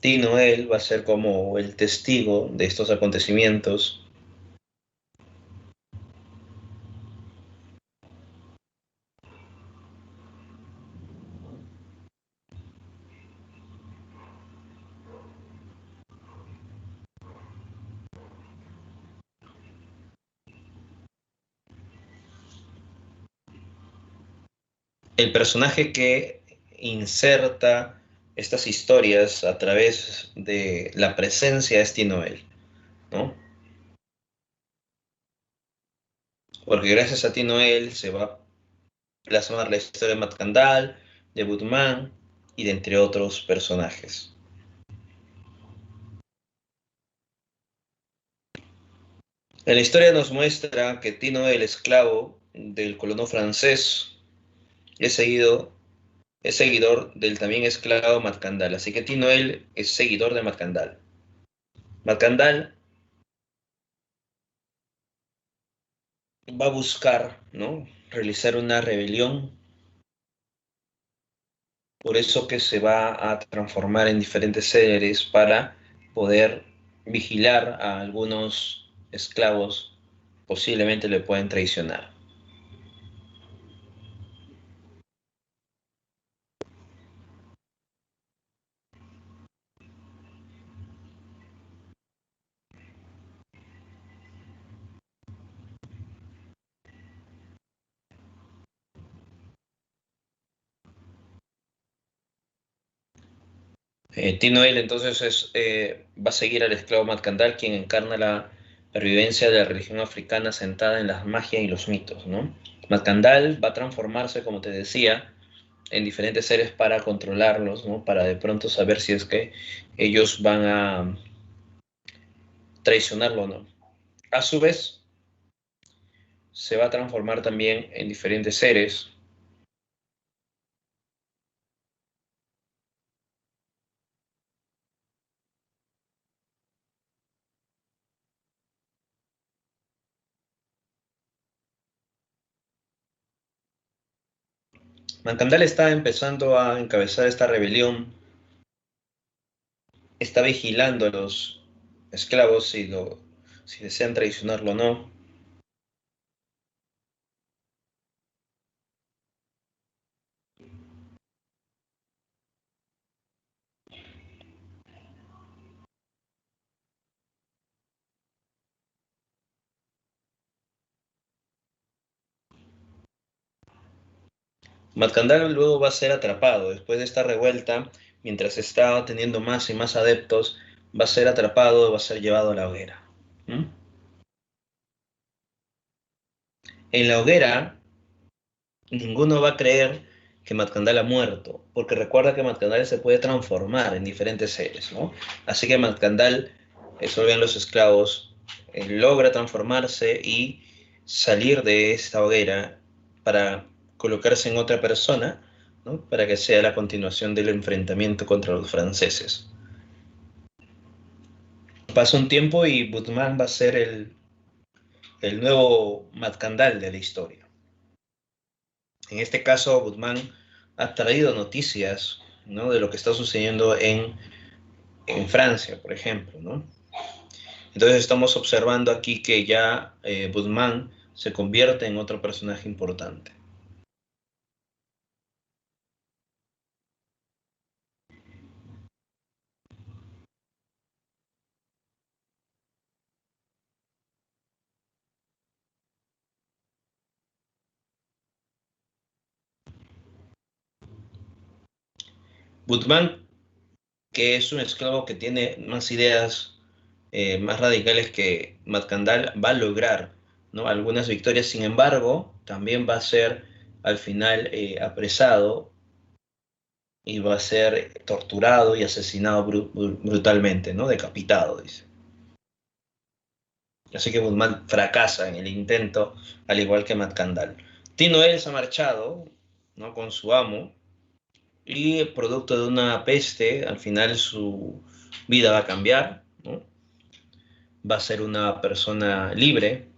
Tino él va a ser como el testigo de estos acontecimientos. El personaje que inserta estas historias a través de la presencia es Tino él, ¿no? Porque gracias a Tino él se va a plasmar la historia de Macandal, de Boutman y de entre otros personajes. En la historia nos muestra que Tino, el esclavo del colono francés, es seguidor del también esclavo Macandal. Así que Tino él es seguidor de Macandal. Macandal va a buscar, ¿no?, realizar una rebelión, por eso que se va a transformar en diferentes seres para poder vigilar a algunos esclavos, posiblemente le pueden traicionar. Tino él entonces va a seguir al esclavo Macandal, quien encarna la pervivencia de la religión africana sentada en la magia y los mitos, ¿no? Macandal va a transformarse, como te decía, en diferentes seres para controlarlos, ¿no? Para de pronto saber si es que ellos van a traicionarlo o no. A su vez, se va a transformar también en diferentes seres. Macandal está empezando a encabezar esta rebelión, está vigilando a los esclavos si desean traicionarlo o no. Macandal luego va a ser atrapado después de esta revuelta, mientras está teniendo más y más adeptos, va a ser atrapado, va a ser llevado a la hoguera. ¿Mm? En la hoguera, ninguno va a creer que Macandal ha muerto, porque recuerda que Macandal se puede transformar en diferentes seres, ¿no? Así que Macandal, eso ven los esclavos, logra transformarse y salir de esta hoguera para colocarse en otra persona, ¿no?, para que sea la continuación del enfrentamiento contra los franceses. Pasa un tiempo y Boutman va a ser el nuevo Matkandal de la historia. En este caso, Budman ha traído noticias, ¿no?, de lo que está sucediendo en Francia, por ejemplo, ¿no? Entonces estamos observando aquí que ya Budman se convierte en otro personaje importante. Budman, que es un esclavo que tiene más ideas más radicales que Matkandal, va a lograr, ¿no?, algunas victorias. Sin embargo, también va a ser al final apresado y va a ser torturado y asesinado brutalmente, ¿no?, decapitado, dice. Así que Budman fracasa en el intento, al igual que Matkandal. Tinoel se ha marchado, ¿no?, con su amo, y producto de una peste, al final su vida va a cambiar, ¿no? Va a ser una persona libre.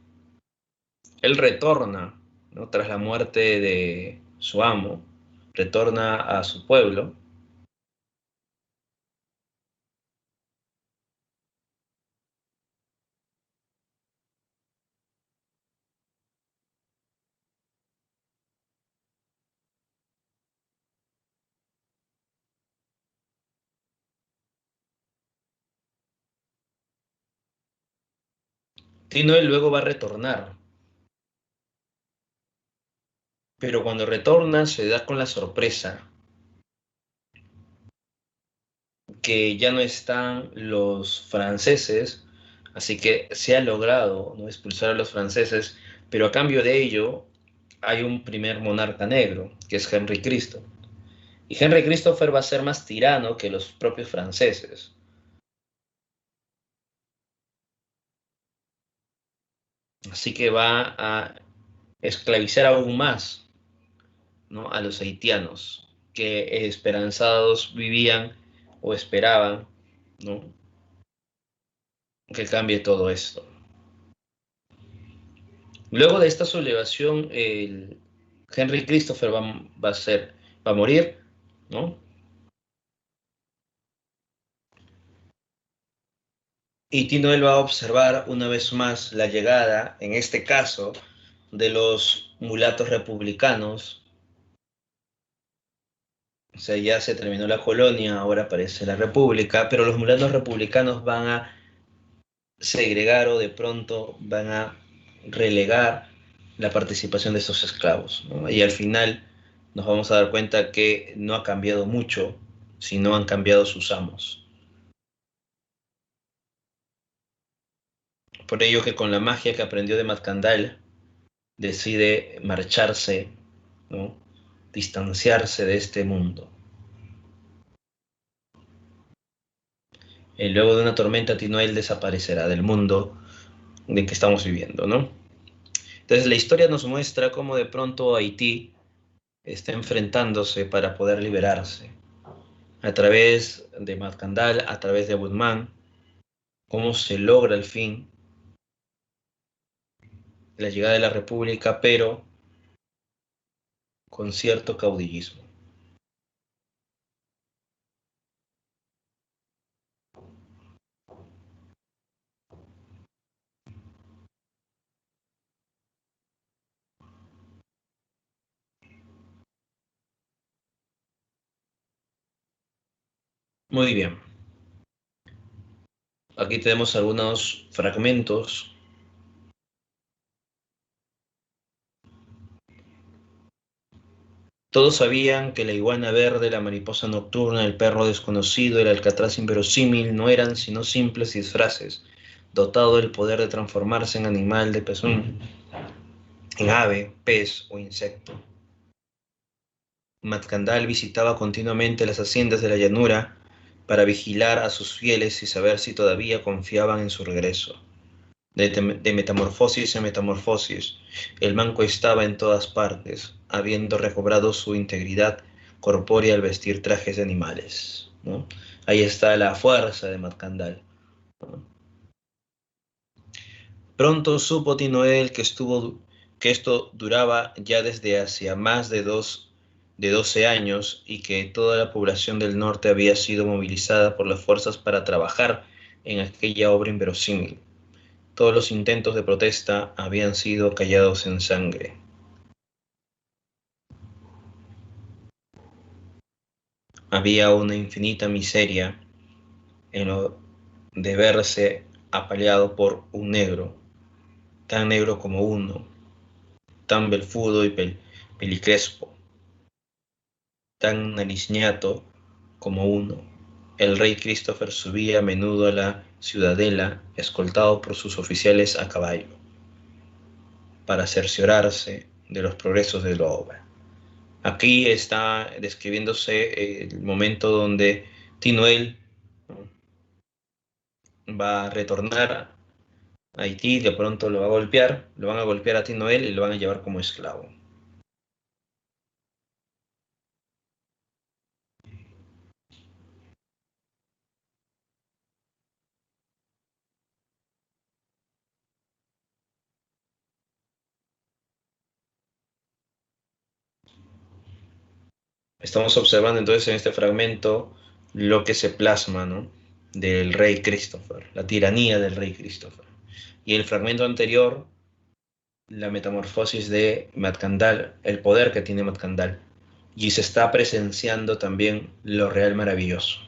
Él retorna, ¿no?, tras la muerte de su amo, retorna a su pueblo. Tinoel luego va a retornar, pero cuando retorna se da con la sorpresa que ya no están los franceses, así que se ha logrado, ¿no?, expulsar a los franceses, pero a cambio de ello hay un primer monarca negro, que es Henry Christophe. Y Henry Christopher va a ser más tirano que los propios franceses. Así que va a esclavizar aún más, ¿no?, a los haitianos, que esperanzados vivían o esperaban, ¿no?, que cambie todo esto. Luego de esta sublevación, el Henry Christopher va a morir, ¿no? Y Tinoel va a observar una vez más la llegada, en este caso, de los mulatos republicanos. O sea, ya se terminó la colonia, ahora aparece la república, pero los mulatos republicanos van a segregar o de pronto van a relegar la participación de estos esclavos, ¿no? Y al final nos vamos a dar cuenta que no ha cambiado mucho, sino han cambiado sus amos. Por ello que con la magia que aprendió de Matkandal decide marcharse, ¿no?, distanciarse de este mundo. Luego de una tormenta, Tinoel desaparecerá del mundo en que estamos viviendo, ¿no? Entonces la historia nos muestra cómo de pronto Haití está enfrentándose para poder liberarse, a través de Matkandal, a través de Budman, cómo se logra al fin la llegada de la República, pero con cierto caudillismo. Muy bien, aquí tenemos algunos fragmentos. Todos sabían que la iguana verde, la mariposa nocturna, el perro desconocido, el alcatraz inverosímil no eran sino simples disfraces, dotado del poder de transformarse en animal de pezón, en ave, pez o insecto. Matkandal visitaba continuamente las haciendas de la llanura para vigilar a sus fieles y saber si todavía confiaban en su regreso. De metamorfosis en metamorfosis, el manco estaba en todas partes, habiendo recobrado su integridad corpórea al vestir trajes de animales, ¿no? Ahí está la fuerza de Matkandal, ¿no? Pronto supo Tinoel que esto duraba ya desde hacía más de 12 años y que toda la población del norte había sido movilizada por las fuerzas para trabajar en aquella obra inverosímil. Todos los intentos de protesta habían sido callados en sangre. Había una infinita miseria en lo de verse apaleado por un negro, tan negro como uno, tan belfudo y pelicrespo, tan nariñato como uno. El rey Christopher subía a menudo a la ciudadela, escoltado por sus oficiales a caballo, para cerciorarse de los progresos de la obra. Aquí está describiéndose el momento donde Tinoel va a retornar a Haití, de pronto lo va a golpear, lo van a golpear a Tinoel y lo van a llevar como esclavo. Estamos observando entonces en este fragmento lo que se plasma, ¿no? Del rey Christopher, la tiranía del rey Christopher. Y el fragmento anterior, la metamorfosis de Matkandal, el poder que tiene Matkandal. Y se está presenciando también lo real maravilloso.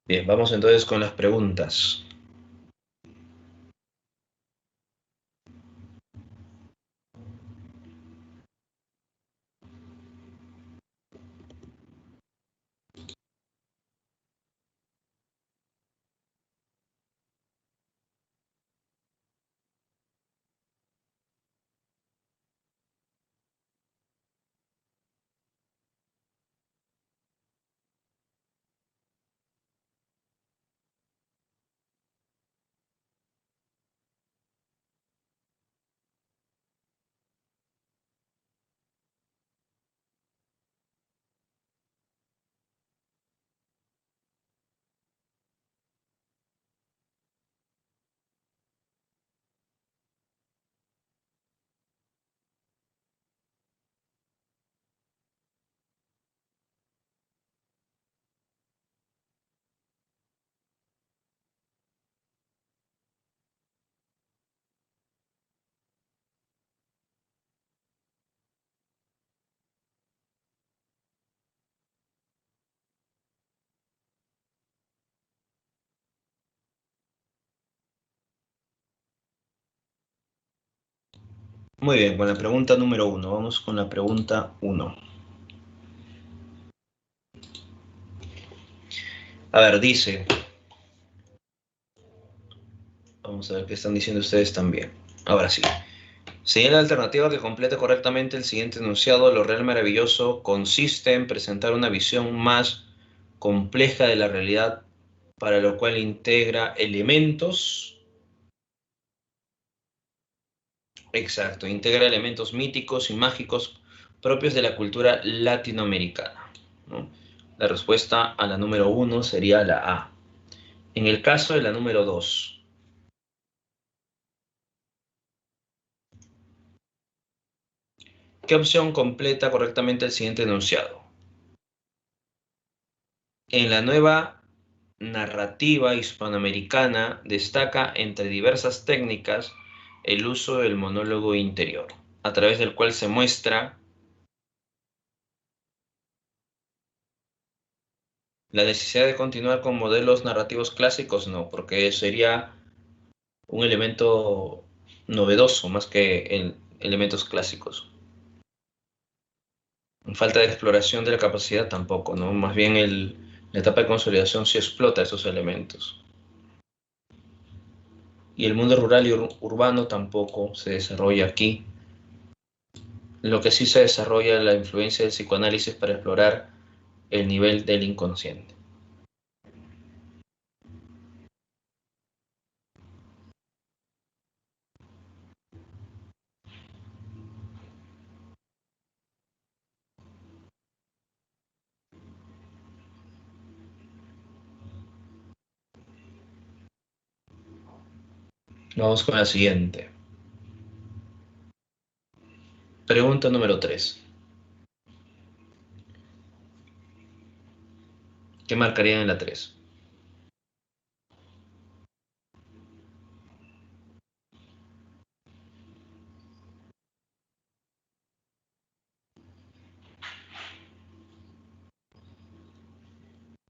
Bien, vamos entonces con las preguntas. Muy bien, con la pregunta número uno. Vamos con la pregunta uno. A ver, dice, vamos a ver qué están diciendo ustedes también. Ahora sí. Señala la alternativa que complete correctamente el siguiente enunciado. Lo real maravilloso consiste en presentar una visión más compleja de la realidad, para lo cual integra elementos, exacto, integra elementos míticos y mágicos propios de la cultura latinoamericana, ¿no? La respuesta a la número uno sería la A. En el caso de la número dos, ¿qué opción completa correctamente el siguiente enunciado? En la nueva narrativa hispanoamericana destaca entre diversas técnicas el uso del monólogo interior, a través del cual se muestra la necesidad de continuar con modelos narrativos clásicos, no, porque sería un elemento novedoso más que en elementos clásicos. Falta de exploración de la capacidad tampoco, ¿no? Más bien la etapa de consolidación sí explota esos elementos. Y el mundo rural y urbano tampoco se desarrolla aquí. Lo que sí se desarrolla es la influencia del psicoanálisis para explorar el nivel del inconsciente. Vamos con la siguiente. Pregunta número 3. ¿Qué marcarían en la 3?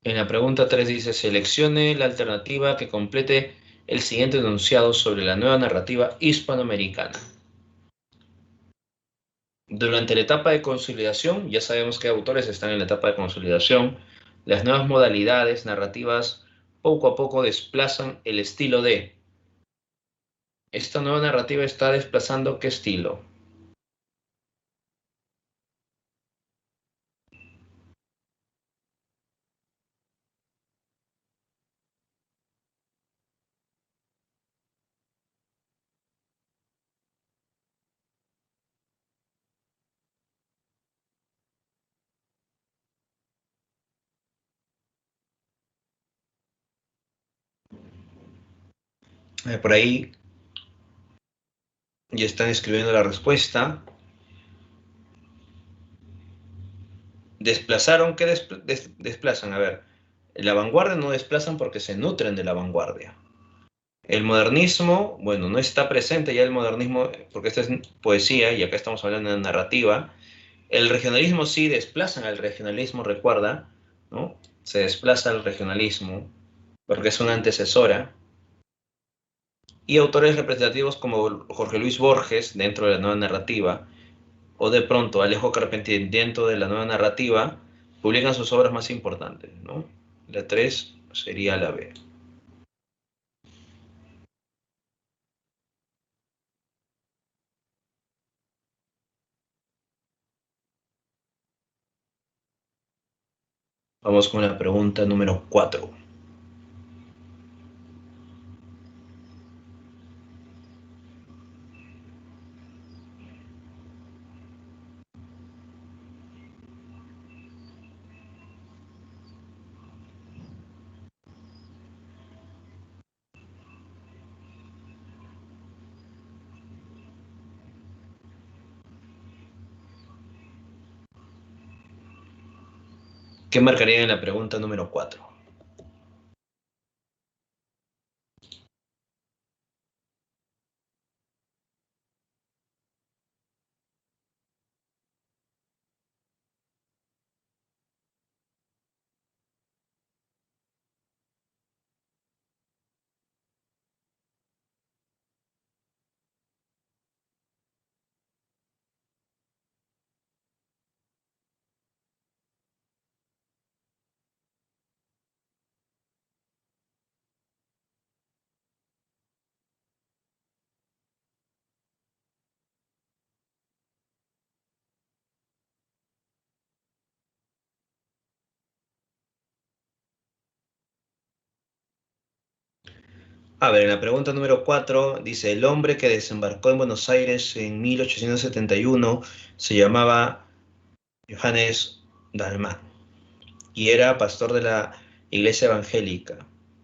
En la pregunta 3 dice, seleccione la alternativa que complete el siguiente enunciado sobre la nueva narrativa hispanoamericana. Durante la etapa de consolidación, ya sabemos que autores están en la etapa de consolidación, las nuevas modalidades narrativas poco a poco desplazan el estilo de. Esta nueva narrativa está desplazando ¿qué estilo? Por ahí ya están escribiendo la respuesta. Desplazaron, ¿qué desplazan? A ver, la vanguardia no desplazan porque se nutren de la vanguardia. El modernismo, bueno, no está presente ya el modernismo, porque esta es poesía y acá estamos hablando de narrativa. El regionalismo sí desplazan al regionalismo, recuerda, ¿no? Se desplaza al regionalismo porque es una antecesora. Y autores representativos como Jorge Luis Borges dentro de la nueva narrativa, o de pronto Alejo Carpentier dentro de la nueva narrativa, publican sus obras más importantes, ¿no? La 3 sería la B. Vamos con la pregunta número 4. ¿Qué marcaría en la pregunta número 4? A ver, en la pregunta número 4 dice, el hombre que desembarcó en Buenos Aires en 1871 se llamaba Johannes Dalman y era pastor de la iglesia evangélica,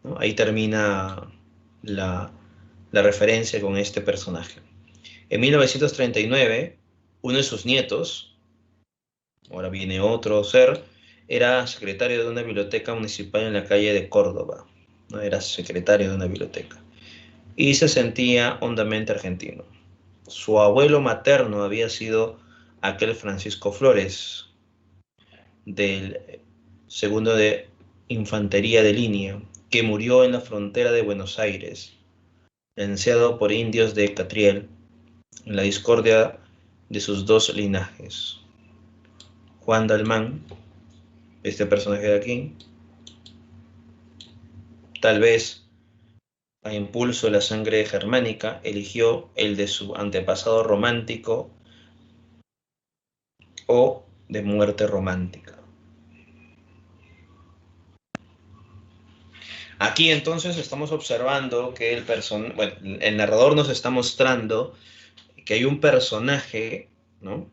¿no? Ahí termina la, la referencia con este personaje. En 1939, uno de sus nietos, ahora viene otro ser, era secretario de una biblioteca municipal en la calle de Córdoba, ¿no? Era secretario de una biblioteca y se sentía hondamente argentino. Su abuelo materno había sido aquel Francisco Flores, del segundo de Infantería de Línea, que murió en la frontera de Buenos Aires, denunciado por indios de Catriel, en la discordia de sus dos linajes. Juan Dalmán, este personaje de aquí, tal vez a impulso de la sangre germánica, eligió el de su antepasado romántico o de muerte romántica. Aquí entonces estamos observando que bueno, el narrador nos está mostrando que hay un personaje, ¿no?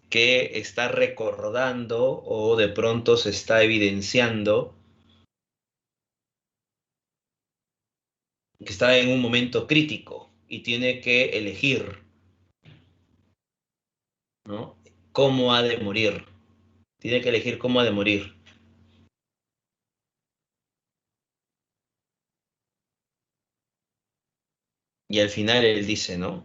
Que está recordando o de pronto se está evidenciando que está en un momento crítico y tiene que elegir, ¿no? Cómo ha de morir. Tiene que elegir cómo ha de morir. Y al final él dice, ¿no?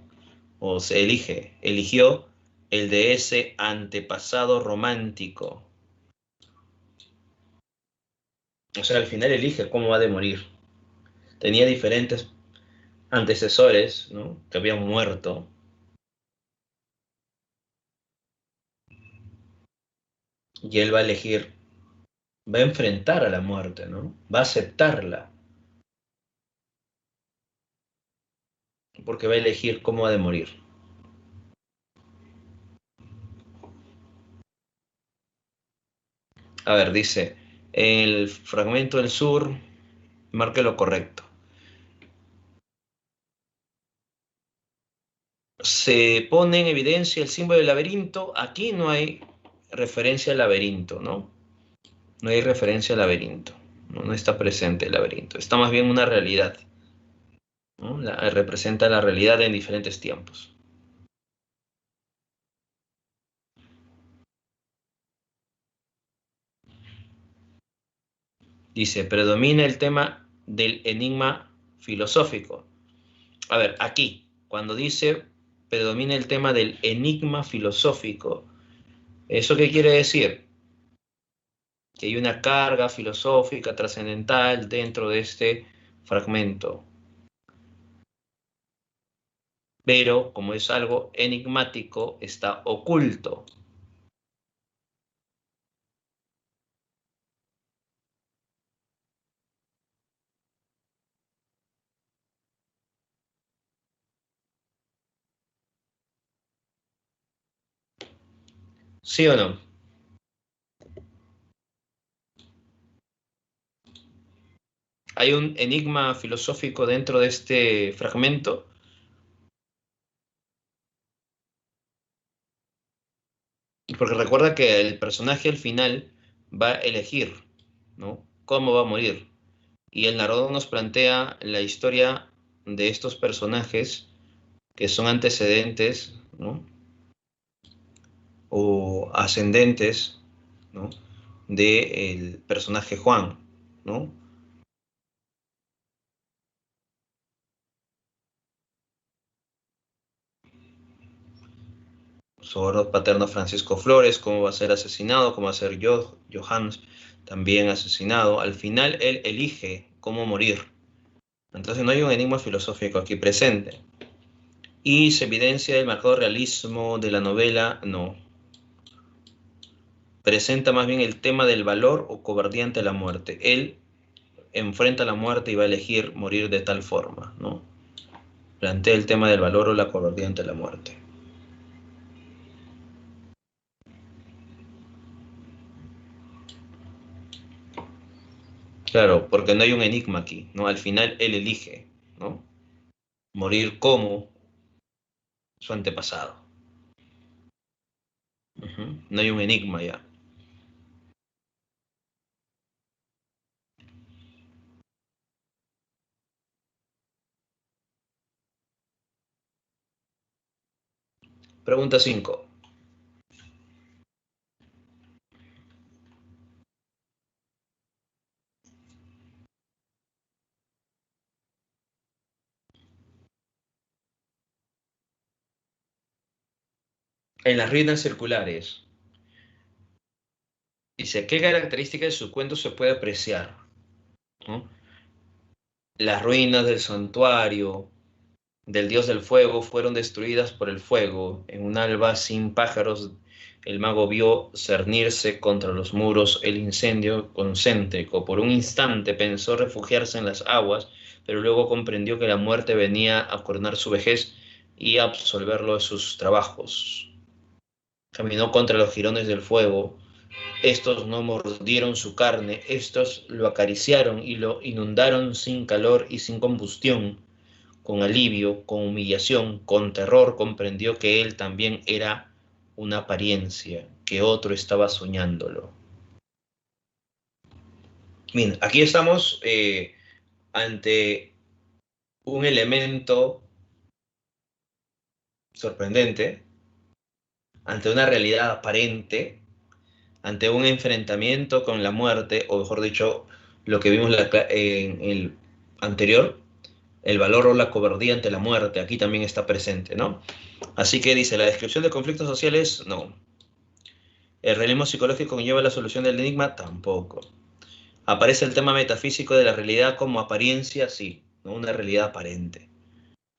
O se eligió el de ese antepasado romántico. O sea, al final elige cómo va de morir. Tenía diferentes antecesores, ¿no? Que habían muerto. Y él va a elegir, va a enfrentar a la muerte, ¿no? Va a aceptarla, porque va a elegir cómo ha de morir. A ver, dice, el fragmento del sur, marque lo correcto. Se pone en evidencia el símbolo del laberinto. Aquí no hay referencia al laberinto, ¿no? No hay referencia al laberinto. No, no está presente el laberinto. Está más bien una realidad, ¿no? Representa la realidad en diferentes tiempos. Dice, predomina el tema del enigma filosófico. A ver, aquí, cuando dice predomina el tema del enigma filosófico, ¿eso qué quiere decir? Que hay una carga filosófica trascendental dentro de este fragmento. Pero como es algo enigmático, está oculto. ¿Sí o no? Hay un enigma filosófico dentro de este fragmento, porque recuerda que el personaje al final va a elegir, ¿no? Cómo va a morir. Y el narrador nos plantea la historia de estos personajes que son antecedentes, ¿no? O ascendentes, ¿no? Del personaje Juan, ¿no? Su abuelo paterno Francisco Flores, cómo va a ser asesinado, cómo va a ser Johannes también asesinado. Al final él elige cómo morir. Entonces no hay un enigma filosófico aquí presente. Y se evidencia el marcado realismo de la novela, no. Presenta más bien el tema del valor o cobardía ante la muerte. Él enfrenta la muerte y va a elegir morir de tal forma, ¿no? Plantea el tema del valor o la cobardía ante la muerte. Claro, porque no hay un enigma aquí, ¿no? Al final él elige, ¿no? Morir como su antepasado. No hay un enigma ya. Pregunta 5. En las ruinas circulares, dice, ¿qué característica de su cuento se puede apreciar? ¿No? Las ruinas del santuario del dios del fuego fueron destruidas por el fuego. En un alba sin pájaros, el mago vio cernirse contra los muros el incendio concéntrico. Por un instante pensó refugiarse en las aguas, pero luego comprendió que la muerte venía a coronar su vejez y a absolverlo de sus trabajos. Caminó contra los jirones del fuego. Estos no mordieron su carne, estos lo acariciaron y lo inundaron sin calor y sin combustión. Con alivio, con humillación, con terror, comprendió que él también era una apariencia, que otro estaba soñándolo. Bien, aquí estamos ante un elemento sorprendente ante una realidad aparente, ante un enfrentamiento con la muerte, o mejor dicho, lo que vimos en el anterior, el valor o la cobardía ante la muerte, aquí también está presente, ¿no? Así que dice, la descripción de conflictos sociales, no. El realismo psicológico conlleva la solución del enigma, tampoco. Aparece el tema metafísico de la realidad como apariencia, sí, ¿no? Una realidad aparente,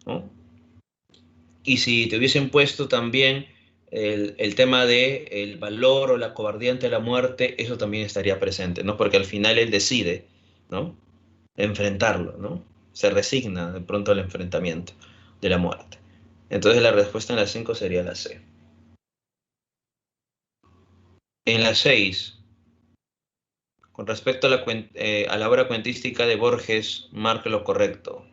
¿no? Y si te hubiesen puesto también el tema de el valor o la cobardía ante la muerte, eso también estaría presente, ¿no? Porque al final él decide, ¿no? Enfrentarlo, ¿no? Se resigna de pronto al enfrentamiento de la muerte. Entonces la respuesta en la 5 sería la C. En la 6, con respecto a a la obra cuentística de Borges, marque lo correcto.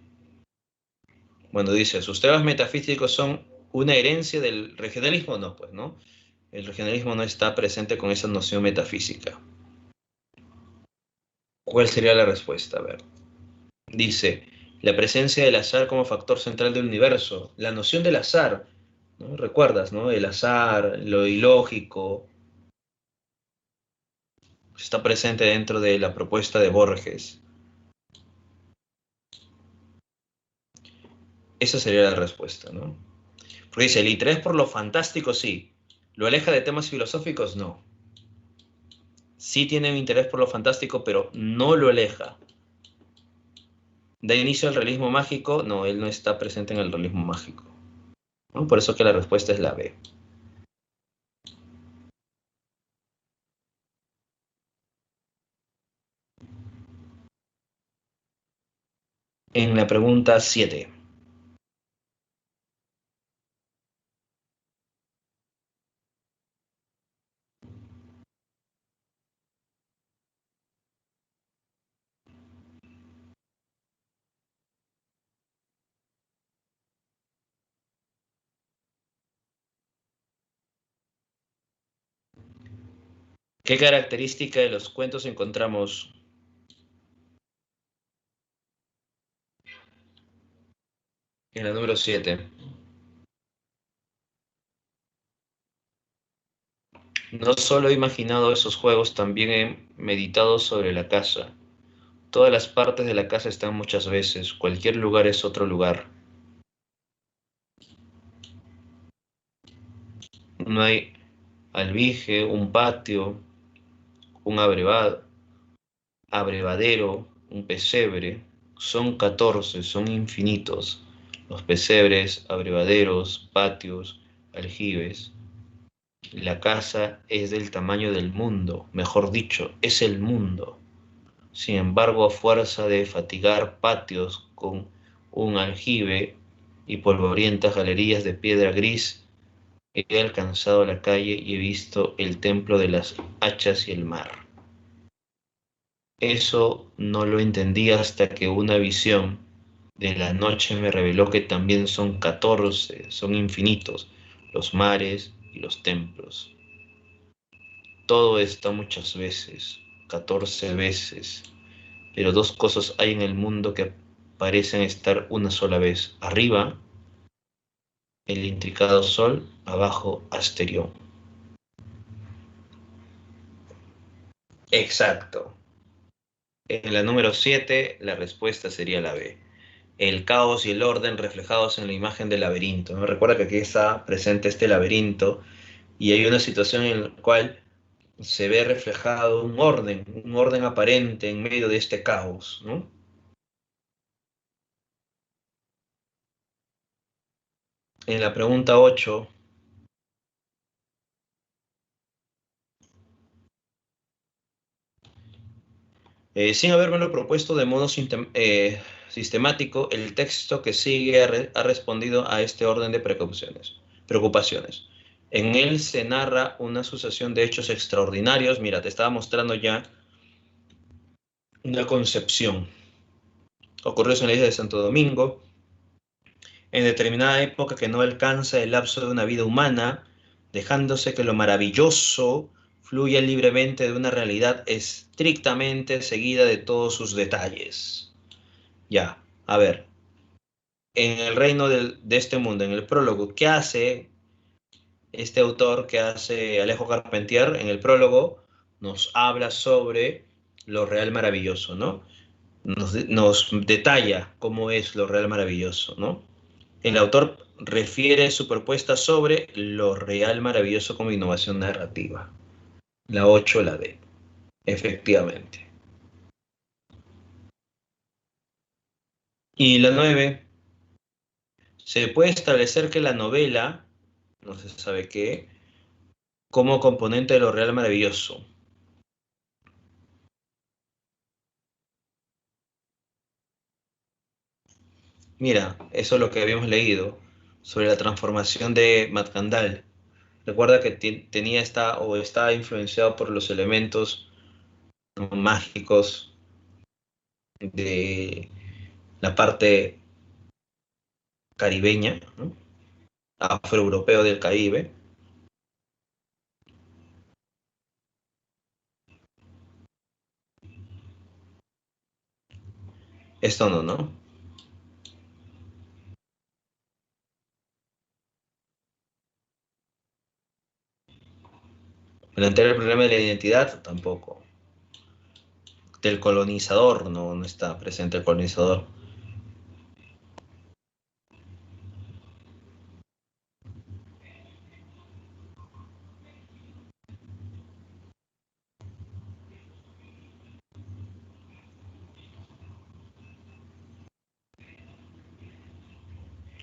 Bueno, dice, sus temas metafísicos son una herencia del regionalismo, no, pues, ¿no? El regionalismo no está presente con esa noción metafísica. ¿Cuál sería la respuesta? A ver. Dice, la presencia del azar como factor central del universo. La noción del azar, ¿no? ¿Recuerdas, no? El azar, lo ilógico, está presente dentro de la propuesta de Borges. Esa sería la respuesta, ¿no? Porque dice, el interés por lo fantástico sí. ¿Lo aleja de temas filosóficos? No. Sí tiene un interés por lo fantástico, pero no lo aleja. ¿Da inicio al realismo mágico? No, él no está presente en el realismo mágico, ¿no? Por eso que la respuesta es la B. En la pregunta 7. ¿Qué característica de los cuentos encontramos en la número 7? No solo he imaginado esos juegos, también he meditado sobre la casa. Todas las partes de la casa están muchas veces, cualquier lugar es otro lugar. No hay albije, un patio, un abrevadero, un pesebre. Son 14, son infinitos. Los pesebres, abrevaderos, patios, aljibes. La casa es del tamaño del mundo, mejor dicho, es el mundo. Sin embargo, a fuerza de fatigar patios con un aljibe y polvorientas galerías de piedra gris, he alcanzado la calle y he visto el templo de las hachas y el mar. Eso no lo entendí hasta que una visión de la noche me reveló que también son 14, son infinitos, los mares y los templos. Todo está muchas veces, 14 veces, pero dos cosas hay en el mundo que parecen estar una sola vez. Arriba, el intricado sol, abajo, Asterión. Exacto. En la número 7, la respuesta sería la B. El caos y el orden reflejados en la imagen del laberinto, ¿no? Recuerda que aquí está presente este laberinto y hay una situación en la cual se ve reflejado un orden aparente en medio de este caos, ¿no? En la pregunta 8, sin habérmelo propuesto de modo sistemático, el texto que sigue ha respondido a este orden de preocupaciones. En él se narra una sucesión de hechos extraordinarios. Mira, te estaba mostrando ya una concepción. Ocurrió en la isla de Santo Domingo, en determinada época que no alcanza el lapso de una vida humana, dejándose que lo maravilloso fluya libremente de una realidad estrictamente seguida de todos sus detalles. Ya, a ver. en el reino de este mundo, en el prólogo, ¿qué hace este autor, que hace Alejo Carpentier? En el prólogo nos habla sobre lo real maravilloso, ¿no? Nos detalla cómo es lo real maravilloso, ¿no? El autor refiere su propuesta sobre lo real maravilloso como innovación narrativa. La 8, la D, efectivamente. Y la 9, se puede establecer que la novela, no se sabe qué, como componente de lo real maravilloso. Mira, eso es lo que habíamos leído sobre la transformación de Matkandal. Recuerda que tenía esta o está influenciado por los elementos, ¿no?, mágicos de la parte caribeña, ¿no?, afroeuropeo del Caribe. Esto no, ¿no? Plantear el problema de la identidad tampoco. Del colonizador, no, no está presente el colonizador.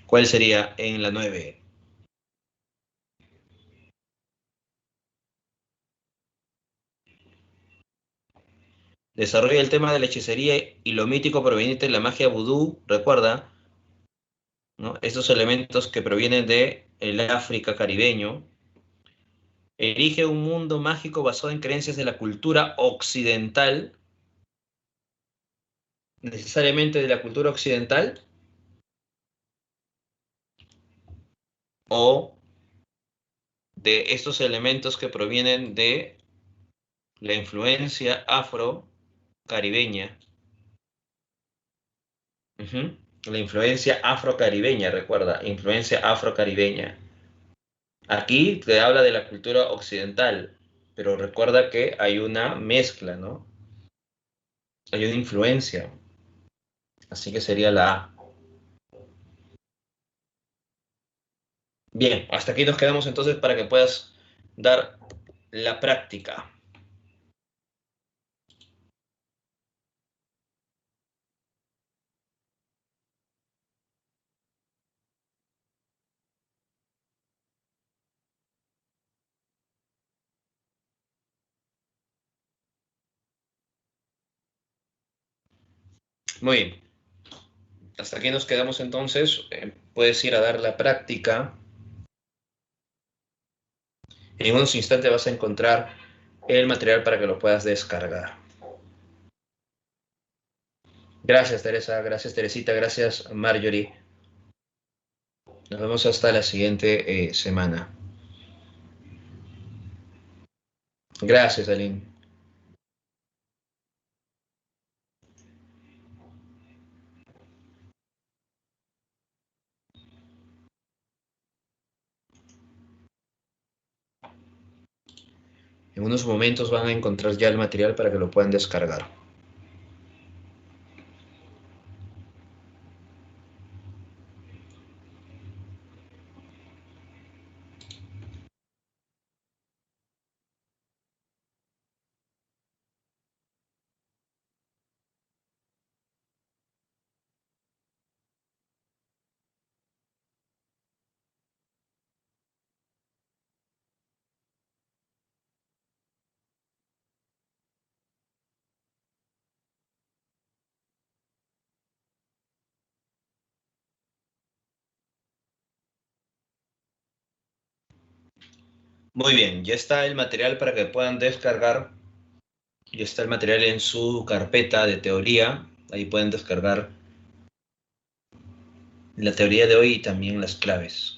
¿Cuál sería en la 9? Desarrolla el tema de la hechicería y lo mítico proveniente de la magia vudú. Recuerda, ¿no?, estos elementos que provienen de el África caribeño. Erige un mundo mágico basado en creencias de la cultura occidental, necesariamente de la cultura occidental, o de estos elementos que provienen de la influencia afro-caribeña. Ujú. La influencia afro-caribeña, recuerda, influencia afro-caribeña. Aquí te habla de la cultura occidental, pero recuerda que hay una mezcla, ¿no? Hay una influencia. Así que sería la A. Bien, hasta aquí nos quedamos entonces para que puedas dar la práctica. Muy bien, hasta aquí nos quedamos entonces. Puedes ir a dar la práctica. En unos instantes vas a encontrar el material para que lo puedas descargar. Gracias, Teresa. Gracias, Teresita. Gracias, Marjorie. Nos vemos hasta la siguiente semana. Gracias, Aline. En unos momentos van a encontrar ya el material para que lo puedan descargar. Muy bien, ya está el material para que puedan descargar. Ya está el material en su carpeta de teoría. Ahí pueden descargar la teoría de hoy y también las claves.